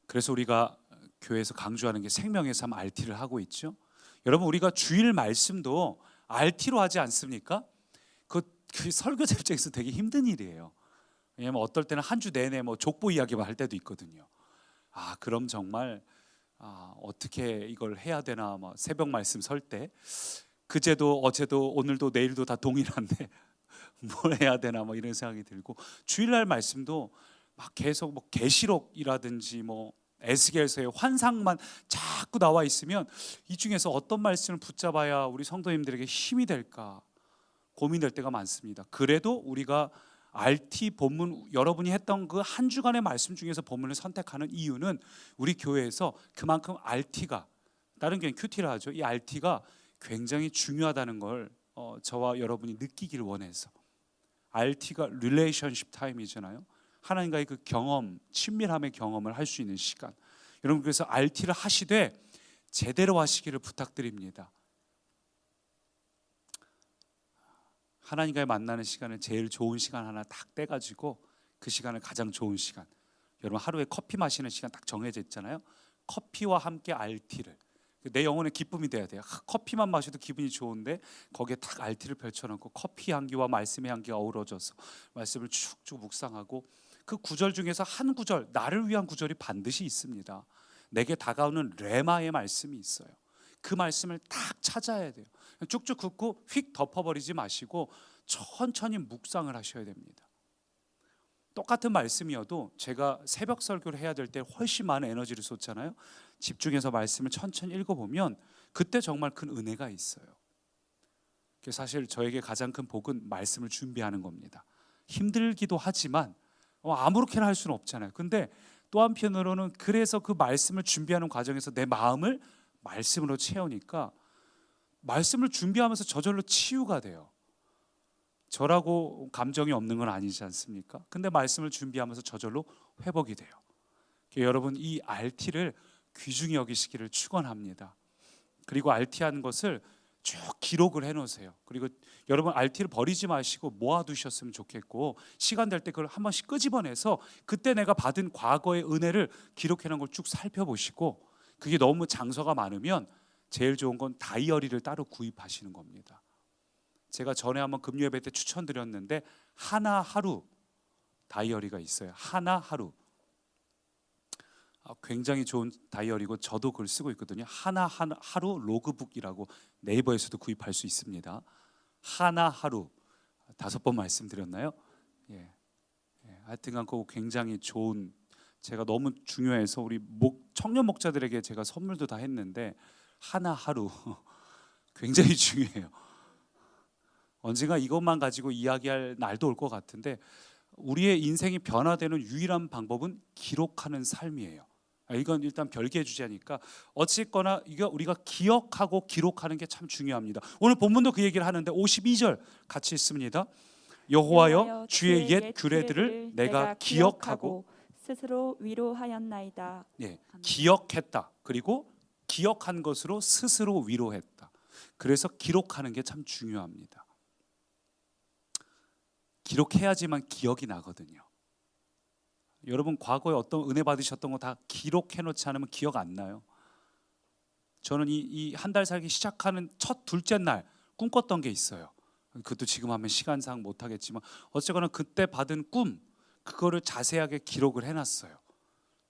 그래서 우리가 교회에서 강조하는 게 생명의 삶 RT를 하고 있죠. 여러분, 우리가 주일 말씀도 RT로 하지 않습니까? 그 설교자 입장에서 되게 힘든 일이에요. 왜냐하면 어떨 때는 한 주 내내 뭐 족보 이야기만 할 때도 있거든요. 그럼 정말 어떻게 이걸 해야 되나, 막 새벽 말씀 설 때 그제도 어제도 오늘도 내일도 다 동일한데 뭘 해야 되나 뭐 이런 생각이 들고, 주일날 말씀도 막 계속 뭐 계시록이라든지 뭐 에스겔서의 환상만 자꾸 나와 있으면 이 중에서 어떤 말씀을 붙잡아야 우리 성도님들에게 힘이 될까 고민될 때가 많습니다. 그래도 우리가 RT 본문, 여러분이 했던 그 한 주간의 말씀 중에서 본문을 선택하는 이유는 우리 교회에서 그만큼 RT가, 다른 교회는 QT라 하죠, 이 RT가 굉장히 중요하다는 걸 저와 여러분이 느끼기를 원해서. RT가 릴레이션십 타임이잖아요. 하나님과의 그 경험, 친밀함의 경험을 할 수 있는 시간. 여러분, 그래서 RT를 하시되 제대로 하시기를 부탁드립니다. 하나님과의 만나는 시간을 제일 좋은 시간 하나 딱 떼가지고 그 시간을 가장 좋은 시간, 여러분 하루에 커피 마시는 시간 딱 정해져 있잖아요. 커피와 함께 RT를, 내 영혼의 기쁨이 돼야 돼요. 커피만 마셔도 기분이 좋은데 거기에 딱 RT를 펼쳐놓고 커피 향기와 말씀의 향기가 어우러져서 말씀을 쭉쭉 묵상하고, 그 구절 중에서 한 구절, 나를 위한 구절이 반드시 있습니다. 내게 다가오는 레마의 말씀이 있어요. 그 말씀을 딱 찾아야 돼요. 쭉쭉 긋고 휙 덮어버리지 마시고 천천히 묵상을 하셔야 됩니다. 똑같은 말씀이어도 제가 새벽 설교를 해야 될 때 훨씬 많은 에너지를 쏟잖아요. 집중해서 말씀을 천천히 읽어보면 그때 정말 큰 은혜가 있어요. 사실 저에게 가장 큰 복은 말씀을 준비하는 겁니다. 힘들기도 하지만 아무렇게나 할 수는 없잖아요. 근데 또 한편으로는 그래서 그 말씀을 준비하는 과정에서 내 마음을 말씀으로 채우니까 말씀을 준비하면서 저절로 치유가 돼요. 저라고 감정이 없는 건 아니지 않습니까? 근데 말씀을 준비하면서 저절로 회복이 돼요. 여러분, 이 RT를 귀중히 여기시기를 축원합니다. 그리고 RT하는 것을 쭉 기록을 해놓으세요. 그리고 여러분, RT를 버리지 마시고 모아두셨으면 좋겠고, 시간 될 때 그걸 한 번씩 끄집어내서 그때 내가 받은 과거의 은혜를 기록해놓은 걸 쭉 살펴보시고, 그게 너무 장소가 많으면 제일 좋은 건 다이어리를 따로 구입하시는 겁니다. 제가 전에 한번 금요 예배 때 추천드렸는데 하나 하루 다이어리가 있어요. 하나 하루. 굉장히 좋은 다이어리고 저도 그걸 쓰고 있거든요. 하나 하루 로그북이라고 네이버에서도 구입할 수 있습니다. 하나 하루 5번 말씀드렸나요? 예. 하여튼간 그거 굉장히 좋은, 제가 너무 중요해서 우리 청년 목자들에게 제가 선물도 다 했는데 하나 하루 굉장히 중요해요. 언젠가 이것만 가지고 이야기할 날도 올 것 같은데, 우리의 인생이 변화되는 유일한 방법은 기록하는 삶이에요. 이건 일단 별개의 주제니까 어쨌거나 이거 우리가 기억하고 기록하는 게 참 중요합니다. 오늘 본문도 그 얘기를 하는데 52절 같이 읽습니다. 여호와여, 주의 옛 규례들을 내가 기억하고 스스로 위로하였나이다. 예, 기억했다. 그리고 기억한 것으로 스스로 위로했다. 그래서 기록하는 게 참 중요합니다. 기록해야지만 기억이 나거든요. 여러분, 과거에 어떤 은혜 받으셨던 거 다 기록해 놓지 않으면 기억 안 나요. 저는 이 한 달 살기 시작하는 첫 둘째 날 꿈꿨던 게 있어요. 그것도 지금 하면 시간상 못 하겠지만 어쨌거나 그때 받은 꿈, 그거를 자세하게 기록을 해놨어요.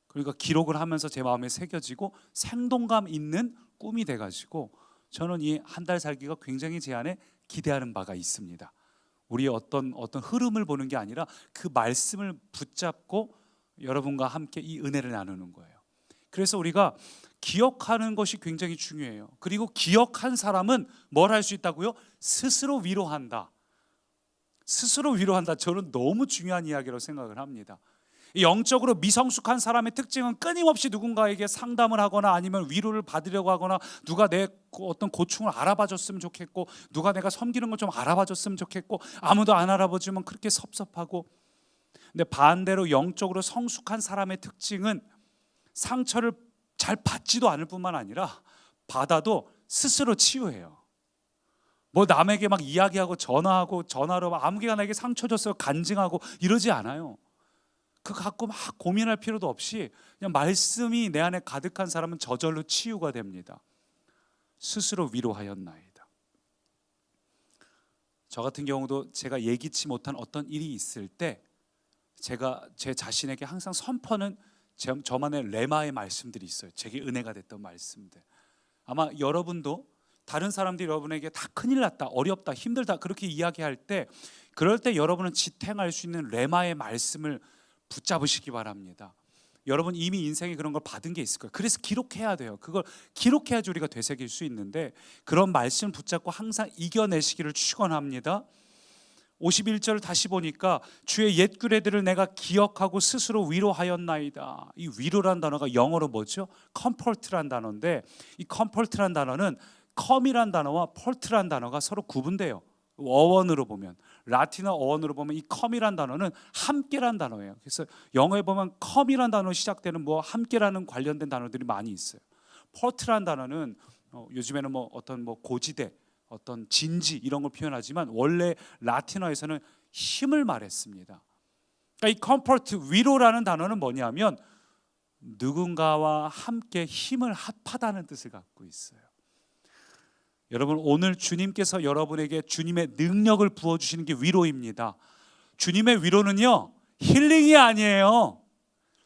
그러니까 기록을 하면서 제 마음에 새겨지고 생동감 있는 꿈이 돼가지고 저는 이 한 달 살기가 굉장히 제 안에 기대하는 바가 있습니다. 우리의 어떤 흐름을 보는 게 아니라 그 말씀을 붙잡고 여러분과 함께 이 은혜를 나누는 거예요. 그래서 우리가 기억하는 것이 굉장히 중요해요. 그리고 기억한 사람은 뭘 할 수 있다고요? 스스로 위로한다. 스스로 위로한다. 저는 너무 중요한 이야기라고 생각을 합니다. 영적으로 미성숙한 사람의 특징은 끊임없이 누군가에게 상담을 하거나 아니면 위로를 받으려고 하거나, 누가 내 어떤 고충을 알아봐 줬으면 좋겠고, 누가 내가 섬기는 걸 좀 알아봐 줬으면 좋겠고, 아무도 안 알아봐주면 그렇게 섭섭하고. 근데 반대로 영적으로 성숙한 사람의 특징은 상처를 잘 받지도 않을 뿐만 아니라 받아도 스스로 치유해요. 뭐 남에게 막 이야기하고 전화로 막 아무개가 나에게 상처 줬어요 간증하고 이러지 않아요. 그거 갖고 막 고민할 필요도 없이 그냥 말씀이 내 안에 가득한 사람은 저절로 치유가 됩니다. 스스로 위로하였나이다. 저 같은 경우도 제가 예기치 못한 어떤 일이 있을 때 제가 제 자신에게 항상 선포하는 저만의 레마의 말씀들이 있어요. 제게 은혜가 됐던 말씀들. 아마 여러분도 다른 사람들이 여러분에게 다 큰일 났다, 어렵다, 힘들다 그렇게 이야기할 때 그럴 때 여러분은 지탱할 수 있는 레마의 말씀을 붙잡으시기 바랍니다. 여러분 이미 인생에 그런 걸 받은 게 있을 거예요. 그래서 기록해야 돼요. 그걸 기록해야지 우리가 되새길 수 있는데 그런 말씀 붙잡고 항상 이겨내시기를 축원합니다. 51절 다시 보니까 주의 옛 규례들을 내가 기억하고 스스로 위로하였나이다. 이 위로란 단어가 영어로 뭐죠? comfort란 단어인데 이 comfort란 단어는 come이란 단어와 port란 단어가 서로 구분돼요. 어원으로 보면 라틴어 어원으로 보면 이 come이란 단어는 함께란 단어예요. 그래서 영어에 보면 come이란 단어로 시작되는 뭐 함께라는 관련된 단어들이 많이 있어요. port란 단어는 요즘에는 뭐 어떤 뭐 고지대 어떤 진지 이런 걸 표현하지만 원래 라틴어에서는 힘을 말했습니다. 그러니까 이 comfort 위로라는 단어는 뭐냐면 누군가와 함께 힘을 합하다는 뜻을 갖고 있어요. 여러분 오늘 주님께서 여러분에게 주님의 능력을 부어주시는 게 위로입니다. 주님의 위로는요 힐링이 아니에요.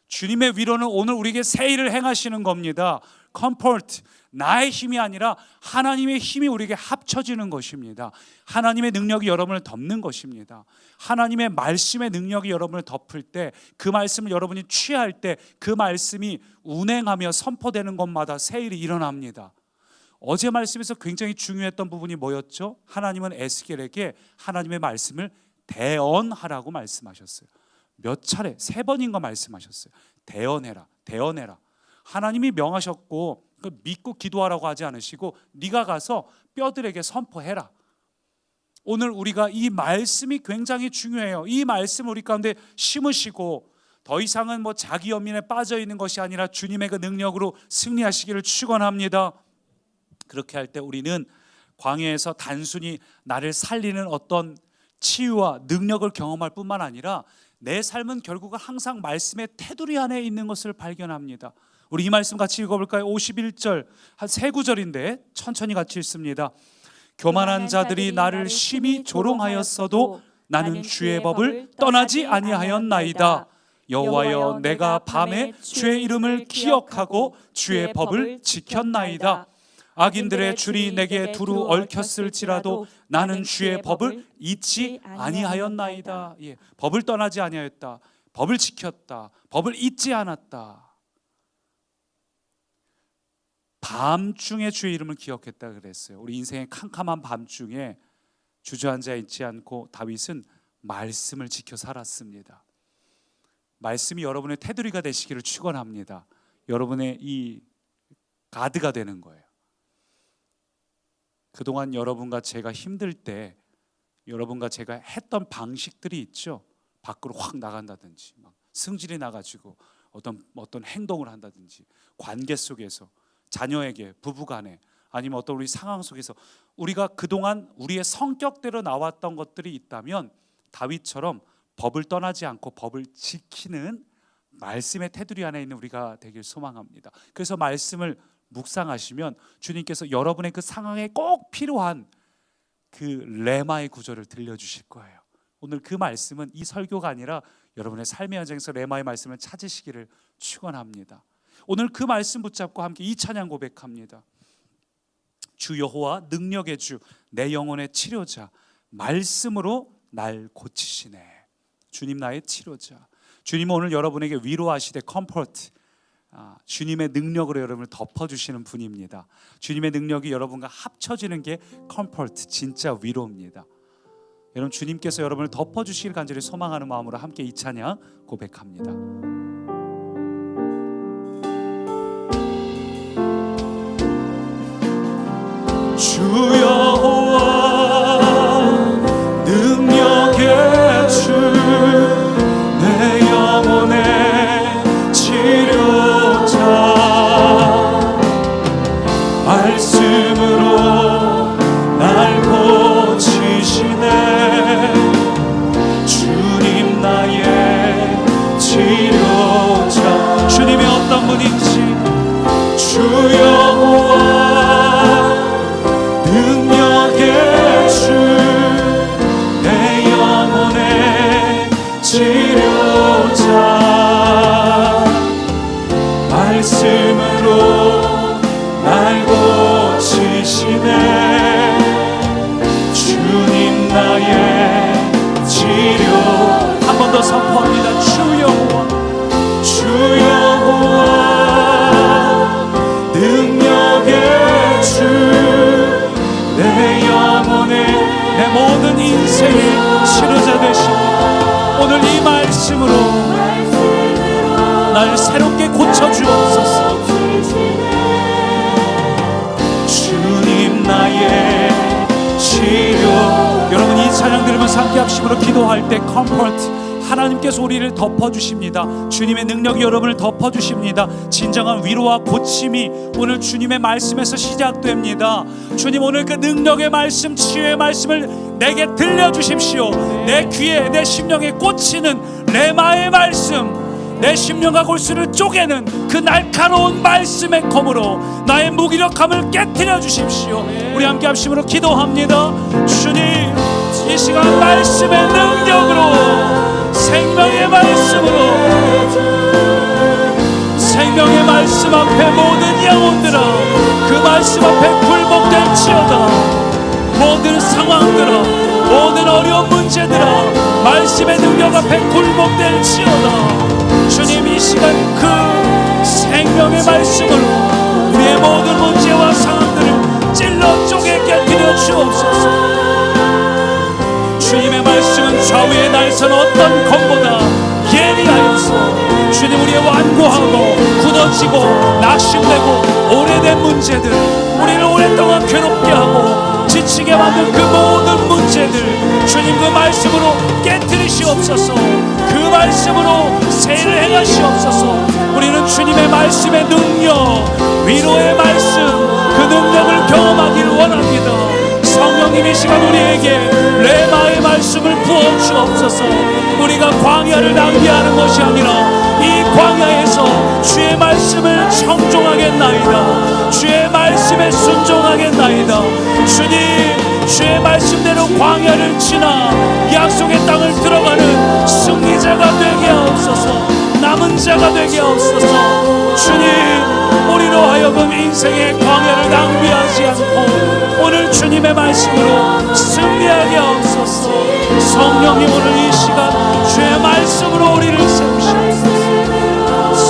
주님의 위로는 오늘 우리에게 새 일을 행하시는 겁니다. comfort 나의 힘이 아니라 하나님의 힘이 우리에게 합쳐지는 것입니다. 하나님의 능력이 여러분을 덮는 것입니다. 하나님의 말씀의 능력이 여러분을 덮을 때 그 말씀을 여러분이 취할 때 그 말씀이 운행하며 선포되는 것마다 새 일이 일어납니다. 어제 말씀에서 굉장히 중요했던 부분이 뭐였죠? 하나님은 에스겔에게 하나님의 말씀을 대언하라고 말씀하셨어요. 몇 차례? 3번인가 말씀하셨어요. 대언해라, 대언해라. 하나님이 명하셨고 믿고 기도하라고 하지 않으시고 네가 가서 뼈들에게 선포해라. 오늘 우리가 이 말씀이 굉장히 중요해요. 이 말씀을 우리 가운데 심으시고 더 이상은 뭐 자기 연민에 빠져 있는 것이 아니라 주님의 그 능력으로 승리하시기를 축원합니다. 그렇게 할 때 우리는 광야에서 단순히 나를 살리는 어떤 치유와 능력을 경험할 뿐만 아니라 내 삶은 결국은 항상 말씀의 테두리 안에 있는 것을 발견합니다. 우리 이 말씀 같이 읽어볼까요? 51절 한 3구절인데 천천히 같이 읽습니다. 교만한 자들이 나를 심히 조롱하였어도 나는 주의 법을 떠나지 아니하였나이다. 여호와여 내가 밤에 주의 이름을 기억하고 주의 법을 지켰나이다. 악인들의 줄이 내게 두루 얽혔을지라도 나는 주의 법을 잊지 아니하였나이다. 예, 법을 떠나지 아니하였다. 법을 지켰다. 법을 잊지 않았다. 밤중에 주의 이름을 기억했다 그랬어요. 우리 인생의 캄캄한 밤중에 주저앉아 있지 않고 다윗은 말씀을 지켜 살았습니다. 말씀이 여러분의 테두리가 되시기를 축원합니다. 여러분의 이 가드가 되는 거예요. 그동안 여러분과 제가 힘들 때 여러분과 제가 했던 방식들이 있죠. 밖으로 확 나간다든지 막 승질이 나가지고 어떤 행동을 한다든지 관계 속에서 자녀에게 부부간에 아니면 어떤 우리 상황 속에서 우리가 그동안 우리의 성격대로 나왔던 것들이 있다면 다윗처럼 법을 떠나지 않고 법을 지키는 말씀의 테두리 안에 있는 우리가 되길 소망합니다. 그래서 말씀을 묵상하시면 주님께서 여러분의 그 상황에 꼭 필요한 그 레마의 구절을 들려주실 거예요. 오늘 그 말씀은 이 설교가 아니라 여러분의 삶의 현장에서 레마의 말씀을 찾으시기를 축원합니다. 오늘 그 말씀 붙잡고 함께 이 찬양 고백합니다. 주 여호와 능력의 주 내 영혼의 치료자 말씀으로 날 고치시네. 주님 나의 치료자. 주님은 오늘 여러분에게 위로하시되 컴포트 주님의 능력으로 여러분을 덮어주시는 분입니다. 주님의 능력이 여러분과 합쳐지는 게 컴포트 진짜 위로입니다. 여러분 주님께서 여러분을 덮어주시길 간절히 소망하는 마음으로 함께 이 찬양 고백합니다. 주 여호와 능력의 주 내 영혼의 치료자 말씀으로 날 어떤 분인지. 주 여호와 능력의 주, 내 영혼의 치료자, 말씀으로 날 고치시네. 주님 나의 치료. 한 번 더 선포합니다. 주 여호와, 주 여호와 능력의 주, 내 영혼의, 내 모든 인생의 치료자 되십니다. 오늘 이 말씀으로 날 새롭게 고쳐주옵소서. 주님 나의 치료. 여러분 이 찬양 들으면서 함께 합심으로 기도할 때 컴포트, 하나님께서 우리를 덮어주십니다. 주님의 능력이 여러분을 덮어주십니다. 진정한 위로와 고침이 오늘 주님의 말씀에서 시작됩니다. 주님 오늘 그 능력의 말씀, 치유의 말씀을 내게 들려주십시오. 내 귀에, 내 심령에 꽂히는 레마의 말씀, 내 심령과 골수를 쪼개는 그 날카로운 말씀의 검으로 나의 무기력함을 깨트려 주십시오. 우리 함께 합심으로 기도합니다. 주님 이 시간 말씀의 능력으로, 생명의 말씀으로, 생명의 말씀 앞에 모든 영혼들아 그 말씀 앞에 굴복될지어다. 모든 상황들아, 모든 어려운 문제들아 말씀의 능력 앞에 굴복될지어다. 주님 이 시간 그 생명의 말씀으로 우리의 모든 문제와 상황들을 찔러 쪼개 깨뜨려 주옵소서. 주님의 말씀은 좌우에 날선 어떤 검보다 예리하여서 주님 우리의 완고하고 굳어지고 낙심되고 오래된 문제들, 우리를 오랫동안 괴롭게 하고 지치게 만든 그 모든 문제들 주님 그 말씀으로 깨뜨리시옵소서. 그 말씀으로 세를 행하시옵소서. 우리는 주님의 말씀의 능력, 위로의 말씀, 그 능력을 경험하길 원합니다. 성령님 이 시간 우리에게 레마의 말씀을 부어주옵소서. 우리가 광야를 낭비하는 것이 아니라 이 광야에서 주의 말씀을 청종하겠나이다. 주의 말씀에 순종하겠나이다. 주님 주의 말씀대로 광야를 지나 약속의 땅을 들어가는 승리자가 되게 하옵소서. 남은 자가 되게 하옵소서. 주님 우리로 하여금 인생의 광야를 낭비하지 않고 오늘 주님의 말씀으로 승리하게 하옵소서. 성령님 오늘 이 시간 주의 말씀으로 우리를 세우시옵소서.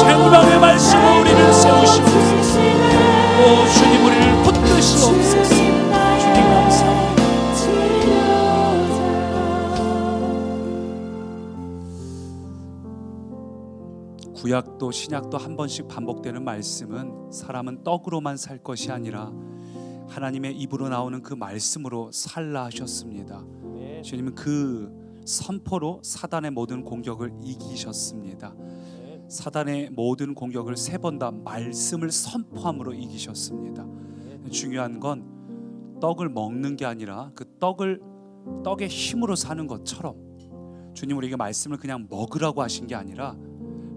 생명의 말씀으로 우리를 세우시옵소서. 오 주님 우리를 붙드시옵소서. 주님 감사합니다. 구약도 신약도 한 번씩 반복되는 말씀은 사람은 떡으로만 살 것이 아니라 하나님의 입으로 나오는 그 말씀으로 살라 하셨습니다. 주님은 그 선포로 사단의 모든 공격을 이기셨습니다. 사단의 모든 공격을 3번 다 말씀을 선포함으로 이기셨습니다. 중요한 건 떡을 먹는 게 아니라 그 떡의 힘으로 사는 것처럼 주님 우리에게 말씀을 그냥 먹으라고 하신 게 아니라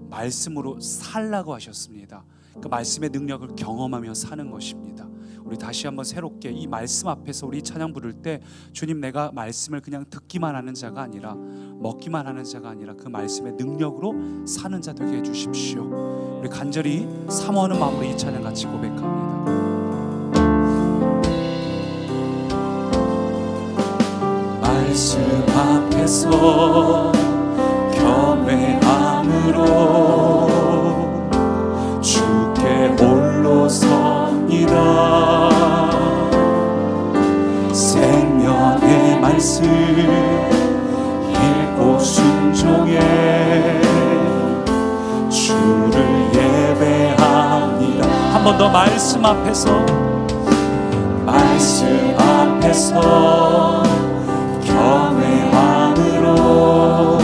말씀으로 살라고 하셨습니다. 그 말씀의 능력을 경험하며 사는 것입니다. 우리 다시 한번 새롭게 이 말씀 앞에서 우리 찬양 부를 때 주님 내가 말씀을 그냥 듣기만 하는 자가 아니라 먹기만 하는 자가 아니라 그 말씀의 능력으로 사는 자 되게 해주십시오. 우리 간절히 사모하는 마음으로 이 찬양 같이 고백합니다. 말씀 앞에서 겸허함으로 주께 홀로 섭니다. 생명의 말씀 읽고 순종해 주를 예배합니다. 한 번 더 말씀 앞에서 겸허함으로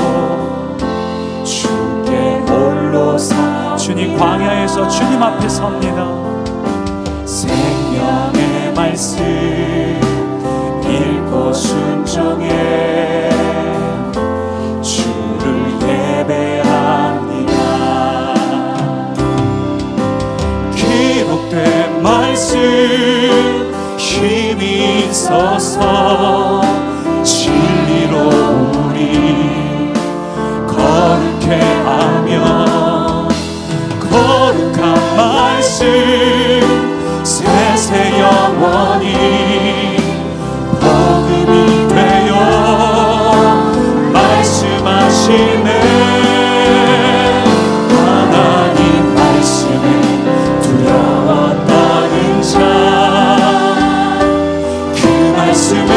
주께 홀로 서 주님 광야에서 주님 앞에 섭니다. 생명의 말씀 읽고 순종해 주를 예배합니다. 하옵소서. 진리로 우리 거룩해 하며 거룩한 말씀 세세 영원히 복음이 되어 말씀하시네. 하나님 말씀에 두려워 떠는 자, 그 말씀에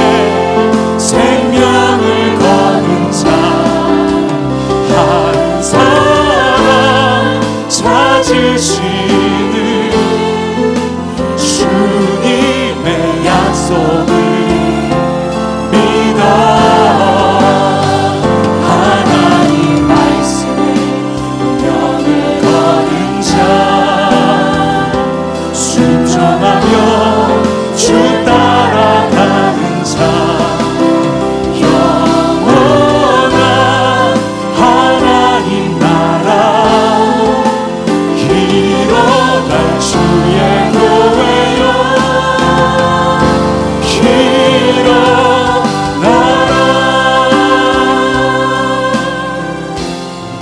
생명을 거는 자, 한 사람 찾으시는 주님의 약속을 믿어. 하나님 말씀에 명을 거는 자, 순종하며 주 따라가는 자, 영원한 하나님 나라 일어날 주의 교회여 일어나라.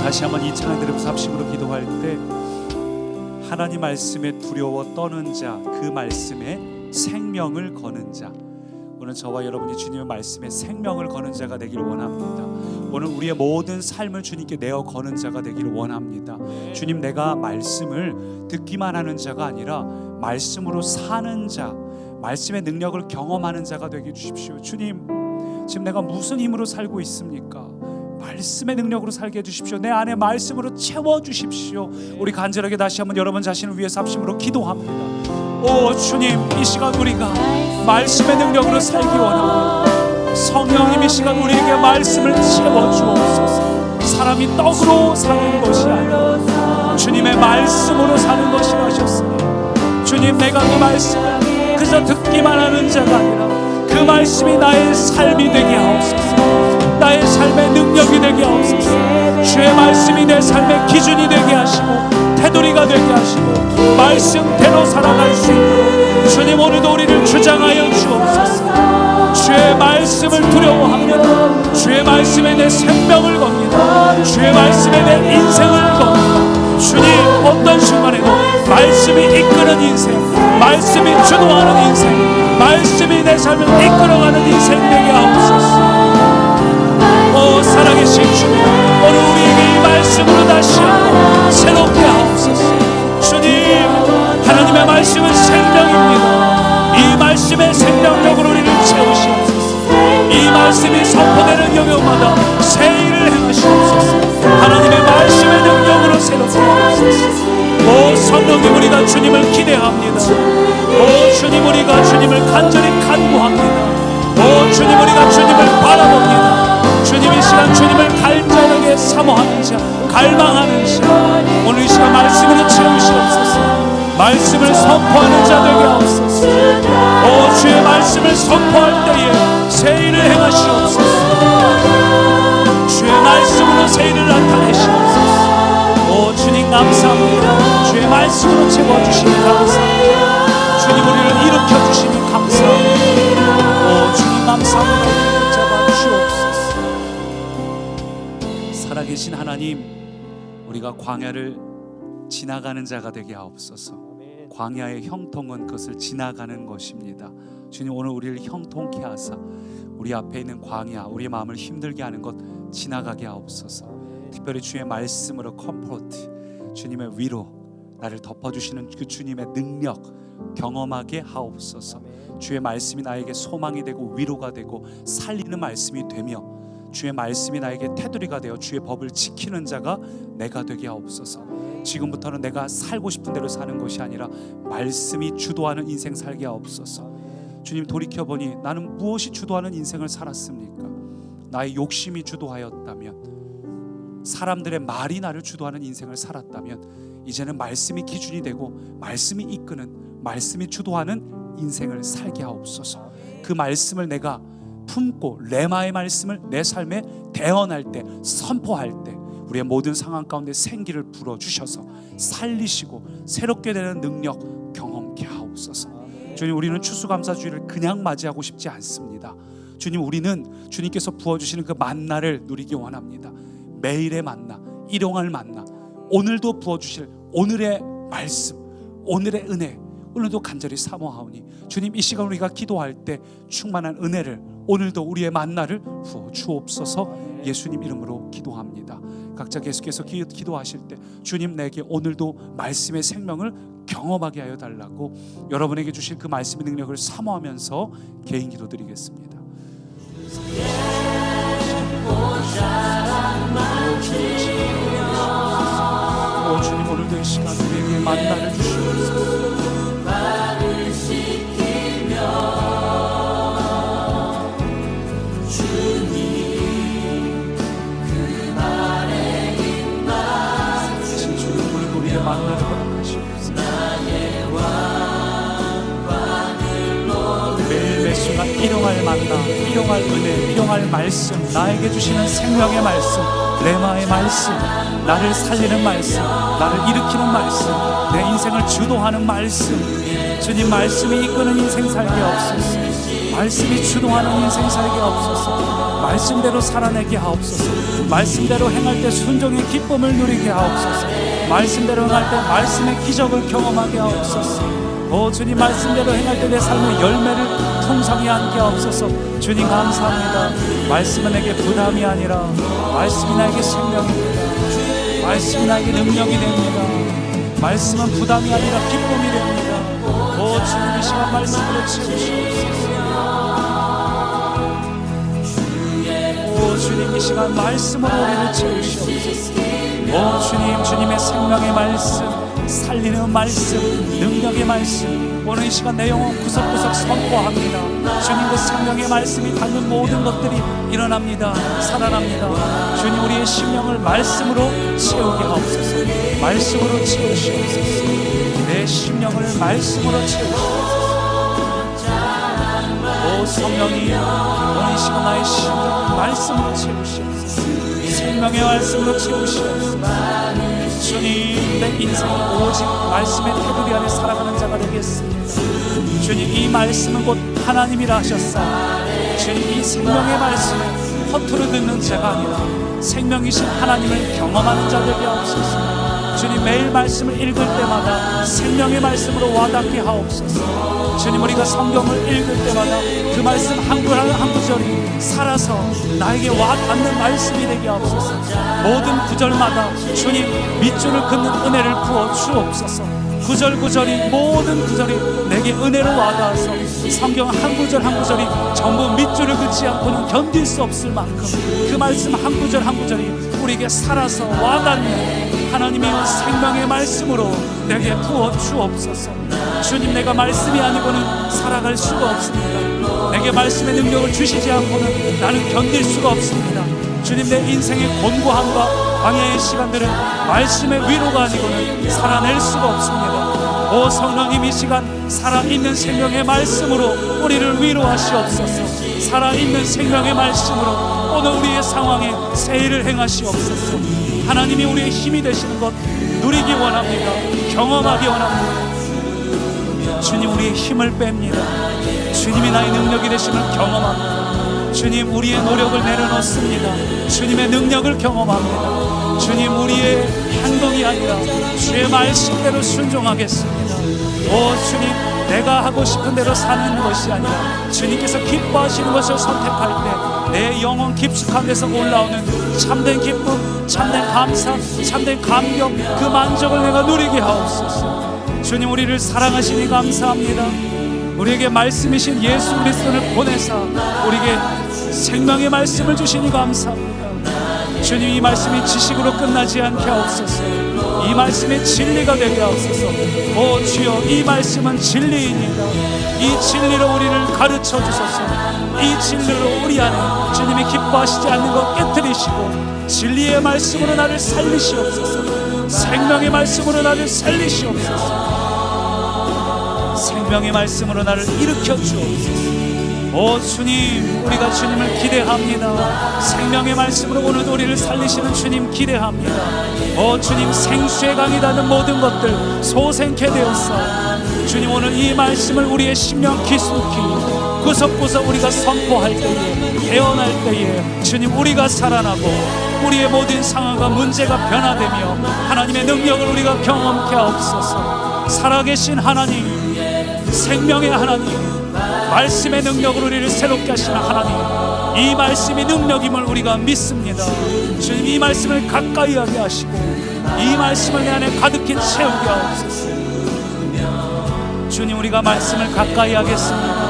다시 한번 이 찬양 들으면서 합심으로 기도할 때 하나님 말씀에 두려워 떠는 자, 그 말씀에 생명을 거는 자, 오늘 저와 여러분이 주님의 말씀에 생명을 거는 자가 되기를 원합니다. 오늘 우리의 모든 삶을 주님께 내어 거는 자가 되기를 원합니다. 주님, 내가 말씀을 듣기만 하는 자가 아니라 말씀으로 사는 자, 말씀의 능력을 경험하는 자가 되게 해주십시오. 주님, 지금 내가 무슨 힘으로 살고 있습니까? 말씀의 능력으로 살게 해주십시오. 내 안에 말씀으로 채워주십시오. 우리 간절하게 다시 한번 여러분 자신을 위해서 합심으로 기도합니다. 오 주님, 이 시간 우리가 말씀의 능력으로 살기 원합니다. 성령님, 이 시간 우리에게 말씀을 채워주옵소서. 사람이 떡으로 사는 것이 아니라 주님의 말씀으로 사는 것이라 하셨으니, 주님, 내가 그 말씀을 그저 듣기만 하는 자가 아니라 그 말씀이 나의 삶이 되게 하옵소서. 나의 삶의 능력이 되게 하옵소서. 주의 말씀이 내 삶의 기준이 되게 하시고 테두리가 되게 하시고 말씀대로 살아갈 수 있도록 주님, 오늘도 우리를 주장하여 주옵소서. 주의 말씀을 두려워합니다. 주의 말씀에 내 생명을 겁니다. 주의 말씀에 내 인생을 겁니다. 주님, 어떤 순간에도 말씀이 이끄는 인생, 말씀이 주도하는 인생, 말씀이 내 삶을 이끌어가는 인생 되게 하옵소서. 오 살아계신 주님, 오늘 우리에게 이 말씀으로 다시 한번 새롭게 하옵소서. 주님, 하나님의 말씀은 생명입니다. 이 말씀의 생명력으로 우리를 채우시옵소서. 이 말씀이 선포되는 영역마다 새 일을 행하시옵소서. 하나님의 말씀의 능력으로 새롭게 하옵소서. 오 성령님, 우리가 주님을 기대합니다. 오 주님, 우리가 주님을 간절히 간구합니다. 오 주님, 우리가 주님을 바라봅니다. 주님, 이 시간 주님을 간절하게 사모하는 자, 갈망하는 자, 오늘 이 시간 말씀으로 채우시옵소서. 말씀을 선포하는 자 되게 하옵소서. 오 주의 말씀을 선포할 때에 새 일을 행하시옵소서. 주의 말씀으로 새 일을 나타내시옵소서. 오 주님, 감사합니다. 주의 말씀으로 채워주시니 감사합니다. 주님, 우리를 일으켜주시니 감사합니다. 오 주님, 감사합니다. 우리를 잡아주시옵소서. 살아계신 하나님, 우리가 광야를 지나가는 자가 되게 하옵소서. 광야의 형통은 그것을 지나가는 것입니다. 주님, 오늘 우리를 형통케 하사 우리 앞에 있는 광야, 우리의 마음을 힘들게 하는 것 지나가게 하옵소서. 특별히 주의 말씀으로 컴포트, 주님의 위로, 나를 덮어주시는 그 주님의 능력 경험하게 하옵소서. 주의 말씀이 나에게 소망이 되고 위로가 되고 살리는 말씀이 되며, 주의 말씀이 나에게 테두리가 되어 주의 법을 지키는 자가 내가 되게 하옵소서. 지금부터는 내가 살고 싶은 대로 사는 것이 아니라 말씀이 주도하는 인생 살게 하옵소서. 주님, 돌이켜보니 나는 무엇이 주도하는 인생을 살았습니까? 나의 욕심이 주도하였다면, 사람들의 말이 나를 주도하는 인생을 살았다면, 이제는 말씀이 기준이 되고 말씀이 이끄는, 말씀이 주도하는 인생을 살게 하옵소서. 그 말씀을 내가 품고 레마의 말씀을 내 삶에 대언할 때, 선포할 때 우리의 모든 상황 가운데 생기를 불어주셔서 살리시고 새롭게 되는 능력 경험케 하옵소서. 주님, 우리는 추수감사주의를 그냥 맞이하고 싶지 않습니다. 주님, 우리는 주님께서 부어주시는 그 만나를 누리기 원합니다. 매일의 만나, 일용할 만나, 오늘도 부어주실 오늘의 말씀, 오늘의 은혜, 오늘도 간절히 사모하오니 주님, 이 시간 우리가 기도할 때 충만한 은혜를, 오늘도 우리의 만나를 부어 주옵소서. 예수님 이름으로 기도합니다. 각자 계속해서 기도하실 때 주님, 내게 오늘도 말씀의 생명을 경험하게 하여 달라고 여러분에게 주실 그 말씀의 능력을 사모하면서 개인 기도 드리겠습니다. 오 주님, 오늘도 이 시간 우리에게 만나를 주시옵소서. 만나를 허락하시옵소서. 매일 매 순간 일용할 만나, 일용할 은혜, 일용할 말씀, 나에게 주시는 생명의 말씀, 레마의 말씀, 나를 살리는 말씀, 나를 일으키는 말씀, 내 인생을 주도하는 말씀. 주님, 말씀이 이끄는 인생 살게 없소서. 말씀이 주도하는 인생 살게 없소서. 말씀대로 살아내게 하옵소서. 말씀대로 행할 때 순종의 기쁨을 누리게 하옵소서. 말씀대로 행할 때 말씀의 기적을 경험하게 하옵소서. 오 주님, 말씀대로 행할 때 내 삶의 열매를 풍성히 안게 하옵소서. 주님 감사합니다. 말씀은 내게 부담이 아니라 말씀이 나에게 생명입니다. 말씀이 나에게 능력이 됩니다. 말씀은 부담이 아니라 기쁨이 됩니다. 오 주님, 이 시간 말씀으로 채우시옵소서. 오 주님, 이 시간 말씀으로 우리를 채우시옵소서. 오 주님, 주님의 생명의 말씀, 살리는 말씀, 능력의 말씀, 오늘 이 시간 내 영혼 구석구석 선포합니다. 주님, 그 생명의 말씀이 닿는 모든 것들이 일어납니다. 살아납니다. 주님, 우리의 심령을 말씀으로 채우게 하옵소서. 말씀으로 채우시옵소서. 내 심령을 말씀으로 채우시옵소서. 오 성령이 오늘 이 시간 나의 심령을 말씀으로 채우시옵소서. 생명의 말씀으로 채우시옵소서. 주님, 내 인생은 오직 말씀의 테두리 안에 살아가는 자가 되겠습니다. 주님, 이 말씀은 곧 하나님이라 하셨사. 주님, 이 생명의 말씀을 허투루 듣는 자가 아니라 생명이신 하나님을 경험하는 자 되게 하옵소서. 주님, 매일 말씀을 읽을 때마다 생명의 말씀으로 와닿게 하옵소서. 주님, 우리가 성경을 읽을 때마다 그 말씀 한 구절 한 구절이 살아서 나에게 와닿는 말씀이 되게 하옵소서. 모든 구절마다 주님, 밑줄을 긋는 은혜를 부어 주옵소서. 구절구절이, 모든 구절이 내게 은혜로 와닿아서 성경 한 구절 한 구절이 전부 밑줄을 긋지 않고는 견딜 수 없을 만큼 그 말씀 한 구절 한 구절이 우리에게 살아서 와닿는 하나님의 생명의 말씀으로 내게 부어 주옵소서. 주님, 내가 말씀이 아니고는 살아갈 수가 없습니다. 내게 말씀의 능력을 주시지 않고는 나는 견딜 수가 없습니다. 주님, 내 인생의 곤고함과 광야의 시간들은 말씀의 위로가 아니고는 살아낼 수가 없습니다. 오 성령님, 이 시간 살아있는 생명의 말씀으로 우리를 위로하시옵소서. 살아있는 생명의 말씀으로 오늘 우리의 상황에 세일을 행하시옵소서. 하나님이 우리의 힘이 되시는 것 누리기 원합니다. 경험하기 원합니다. 주님, 우리의 힘을 뺍니다. 주님이 나의 능력이 되심을 경험합니다. 주님, 우리의 노력을 내려놓습니다. 주님의 능력을 경험합니다. 주님, 우리의 행동이 아니라 주의 말씀대로 순종하겠습니다. 오 주님, 내가 하고 싶은 대로 사는 것이 아니라 주님께서 기뻐하시는 것을 선택할 때 내 영혼 깊숙한 데서 올라오는 참된 기쁨, 참된 감사, 참된 감격, 그 만족을 내가 누리게 하옵소서. 주님, 우리를 사랑하시니 감사합니다. 우리에게 말씀이신 예수 그리스도를 보내사 우리에게 생명의 말씀을 주시니 감사합니다. 주님, 이 말씀이 지식으로 끝나지 않게 하옵소서. 이 말씀이 진리가 되게 하옵소서. 오 주여, 이 말씀은 진리입니다. 이 진리로 우리를 가르쳐 주소서. 이 진리로 우리 안에 주님이 기뻐하시지 않는 것 깨뜨리시고 진리의 말씀으로 나를 살리시옵소서. 생명의 말씀으로 나를 살리시옵소서. 생명의 말씀으로 나를 일으켜 주옵소서. 오 주님, 우리가 주님을 기대합니다. 생명의 말씀으로 오늘도 우리를 살리시는 주님 기대합니다. 오 주님, 생수의 강이 닿는 모든 것들 소생케 되었사 주님, 오늘 이 말씀을 우리의 심령 깊숙이 구석구석 우리가 선포할 때에, 예언할 때에 주님, 우리가 살아나고 우리의 모든 상황과 문제가 변화되며 하나님의 능력을 우리가 경험케 하옵소서. 살아계신 하나님, 생명의 하나님, 말씀의 능력으로 우리를 새롭게 하시는 하나님, 이 말씀이 능력임을 우리가 믿습니다. 주님, 이 말씀을 가까이 하게 하시고 이 말씀을 내 안에 가득히 채우게 하옵소서. 주님, 우리가 말씀을 가까이 하겠습니다.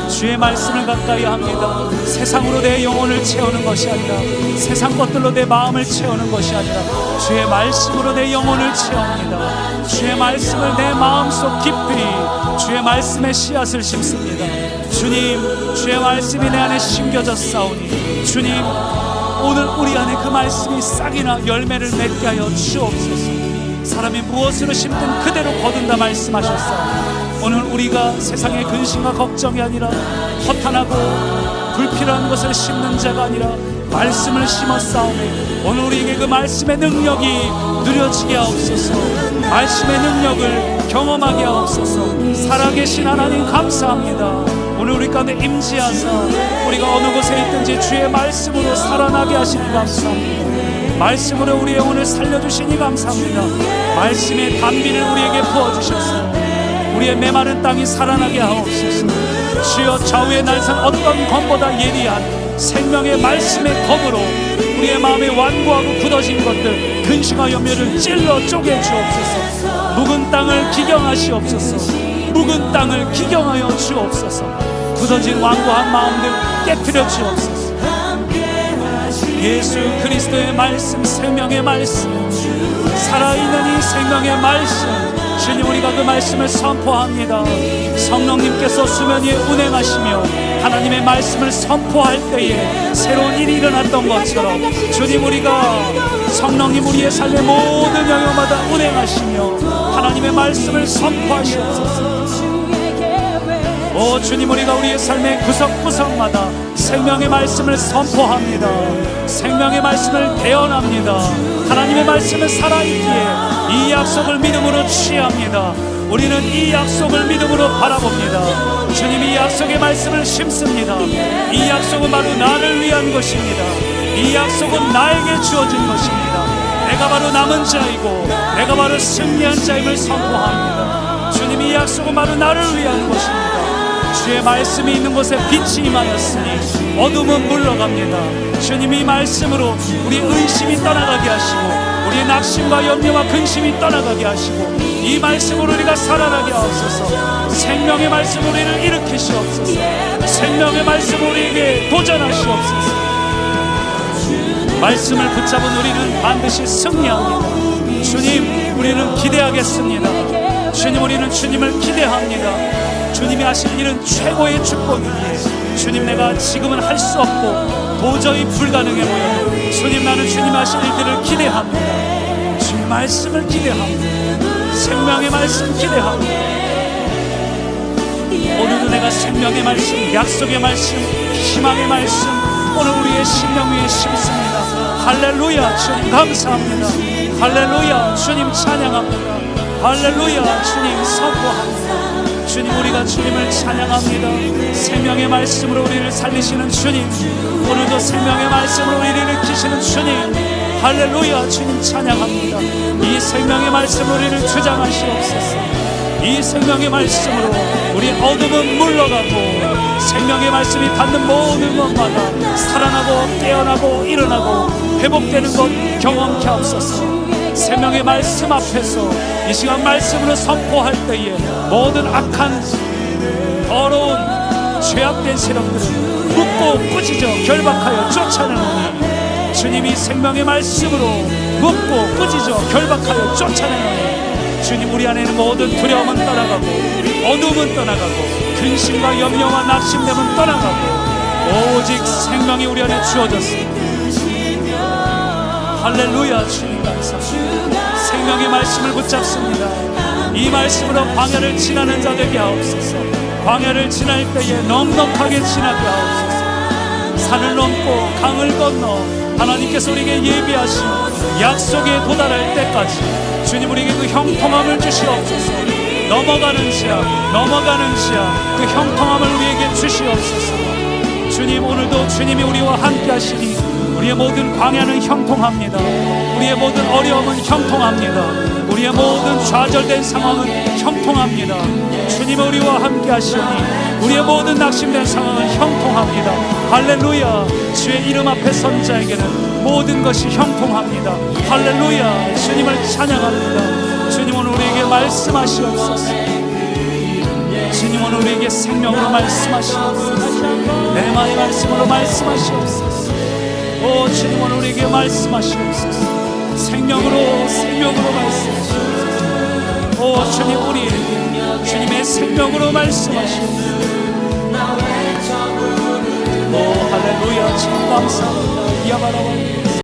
주의 말씀을 가까이 합니다. 세상으로 내 영혼을 채우는 것이 아니라, 세상 것들로 내 마음을 채우는 것이 아니라 주의 말씀으로 내 영혼을 채웁니다. 주의 말씀을 내 마음속 깊이, 주의 말씀의 씨앗을 심습니다. 주님, 주의 말씀이 내 안에 심겨졌사오니 주님, 오늘 우리 안에 그 말씀이 싹이나 열매를 맺게 하여 주옵소서. 사람이 무엇으로 심든 그대로 거둔다 말씀하셨사오니 오늘 우리가 세상의 근심과 걱정이 아니라 허탄하고 불필요한 것을 심는 자가 아니라 말씀을 심었사오니 오늘 우리에게 그 말씀의 능력이 누려지게 하옵소서. 말씀의 능력을 경험하게 하옵소서. 살아계신 하나님 감사합니다. 오늘 우리 가운데 임재하사 우리가 어느 곳에 있든지 주의 말씀으로 살아나게 하시니 감사합니다. 말씀으로 우리의 영혼을 살려주시니 감사합니다. 말씀의 단비를 우리에게 부어주셨습니다. 우리의 메마른 땅이 살아나게 하옵소서. 주여, 좌우의 날선 어떤 검보다 예리한 생명의 말씀의 검으로 우리의 마음에 완고하고 굳어진 것들, 근심과 염려를 찔러 쪼개 주옵소서. 묵은 땅을 기경하시옵소서. 묵은 땅을 기경하여 주옵소서. 굳어진 완고한 마음들 깨트려 주옵소서. 예수 그리스도의 말씀, 생명의 말씀, 살아있는 이 생명의 말씀, 주님, 우리가 그 말씀을 선포합니다. 성령님께서 수면 위에 운행하시며 하나님의 말씀을 선포할 때에 새로운 일이 일어났던 것처럼 주님, 우리가 성령님 우리의 삶의 모든 영역마다 운행하시며 하나님의 말씀을 선포하시옵소서. 오 주님, 우리가 우리의 삶의 구석구석마다 생명의 말씀을 선포합니다. 생명의 말씀을 대언합니다. 하나님의 말씀은 살아있기에 이 약속을 믿음으로 취합니다. 우리는 이 약속을 믿음으로 바라봅니다. 주님, 이 약속의 말씀을 심습니다. 이 약속은 바로 나를 위한 것입니다. 이 약속은 나에게 주어진 것입니다. 내가 바로 남은 자이고 내가 바로 승리한 자임을 선포합니다. 주님, 이 약속은 바로 나를 위한 것입니다. 주의 말씀이 있는 곳에 빛이 임하였으니 어둠은 물러갑니다. 주님, 이 말씀으로 우리 의심이 떠나가게 하시고 우리의 낙심과 염려와 근심이 떠나가게 하시고 이 말씀으로 우리가 살아나게 하옵소서. 생명의 말씀 우리를 일으키시옵소서. 생명의 말씀 우리에게 도전하시옵소서. 말씀을 붙잡은 우리는 반드시 승리합니다. 주님, 우리는 기대하겠습니다. 주님, 우리는 주님을 기대합니다. 주님이 하실 일은 최고의 축복이기에 주님, 내가 지금은 할 수 없고 도저히 불가능해 보여도 주님, 나는 주님 하실 일들을 기대합니다. 주의 말씀을 기대합니다. 생명의 말씀 기대합니다. 오늘도 내가 생명의 말씀, 약속의 말씀, 희망의 말씀 오늘 우리의 심령 위에 심습니다. 할렐루야, 주님 감사합니다. 할렐루야, 주님 찬양합니다. 할렐루야, 주님 선포합니다. 주님, 우리가 주님을 찬양합니다. 생명의 말씀으로 우리를 살리시는 주님, 오늘도 생명의 말씀으로 우리를 일으키시는 주님, 할렐루야, 주님 찬양합니다. 이 생명의 말씀으로 우리를 주장하시옵소서. 이 생명의 말씀으로 우리의 어둠은 물러가고 생명의 말씀이 닿는 모든 것마다 살아나고 깨어나고 일어나고 회복되는 것 경험케 하옵소서. 생명의 말씀 앞에서 이 시간 말씀으로 선포할 때에 모든 악한 더러운 죄악된 세력들을 묶고 꾸짖어 결박하여 쫓아내노니 주님이 생명의 말씀으로 묶고 꾸짖어 결박하여 쫓아내노니 주님, 우리 안에는 모든 두려움은 떠나가고 어둠은 떠나가고 근심과 염려와 낙심됨은 떠나가고 오직 생명이 우리 안에 주어졌습니다. 할렐루야, 주님 감사합니다. 생명의 말씀을 붙잡습니다. 이 말씀으로 광야를 지나는 자 되게 하옵소서. 광야를 지날 때에 넉넉하게 지나게 하옵소서. 산을 넘고 강을 건너 하나님께서 우리에게 예비하신 약속에 도달할 때까지 주님, 우리에게 그 형통함을 주시옵소서. 넘어가는 지하 그 형통함을 우리에게 주시옵소서. 주님, 오늘도 주님이 우리와 함께 하시니 우리의 모든 광야는 형통합니다. 우리의 모든 어려움은 형통합니다. 우리의 모든 좌절된 상황은 형통합니다. 주님이 우리와 함께 하시니 우리의 모든 낙심된 상황은 형통합니다. 할렐루야. 주의 이름 앞에 선 자에게는 모든 것이 형통합니다. 할렐루야. 주님을 찬양합니다. 주님, 오늘 우리에게 말씀하시옵소서. 주님, 오늘 우리에게 생명으로 말씀하시옵소서. 내 마음의 말씀으로 말씀하시옵소서. 오 주님, 오늘 우리에게 말씀하시옵소서. 생명으로 말씀하시옵소서. 오 주님, 우리에게 주님의 생명으로 말씀하시옵소서. 오 할렐루야. 참 감사합니다. 야바라바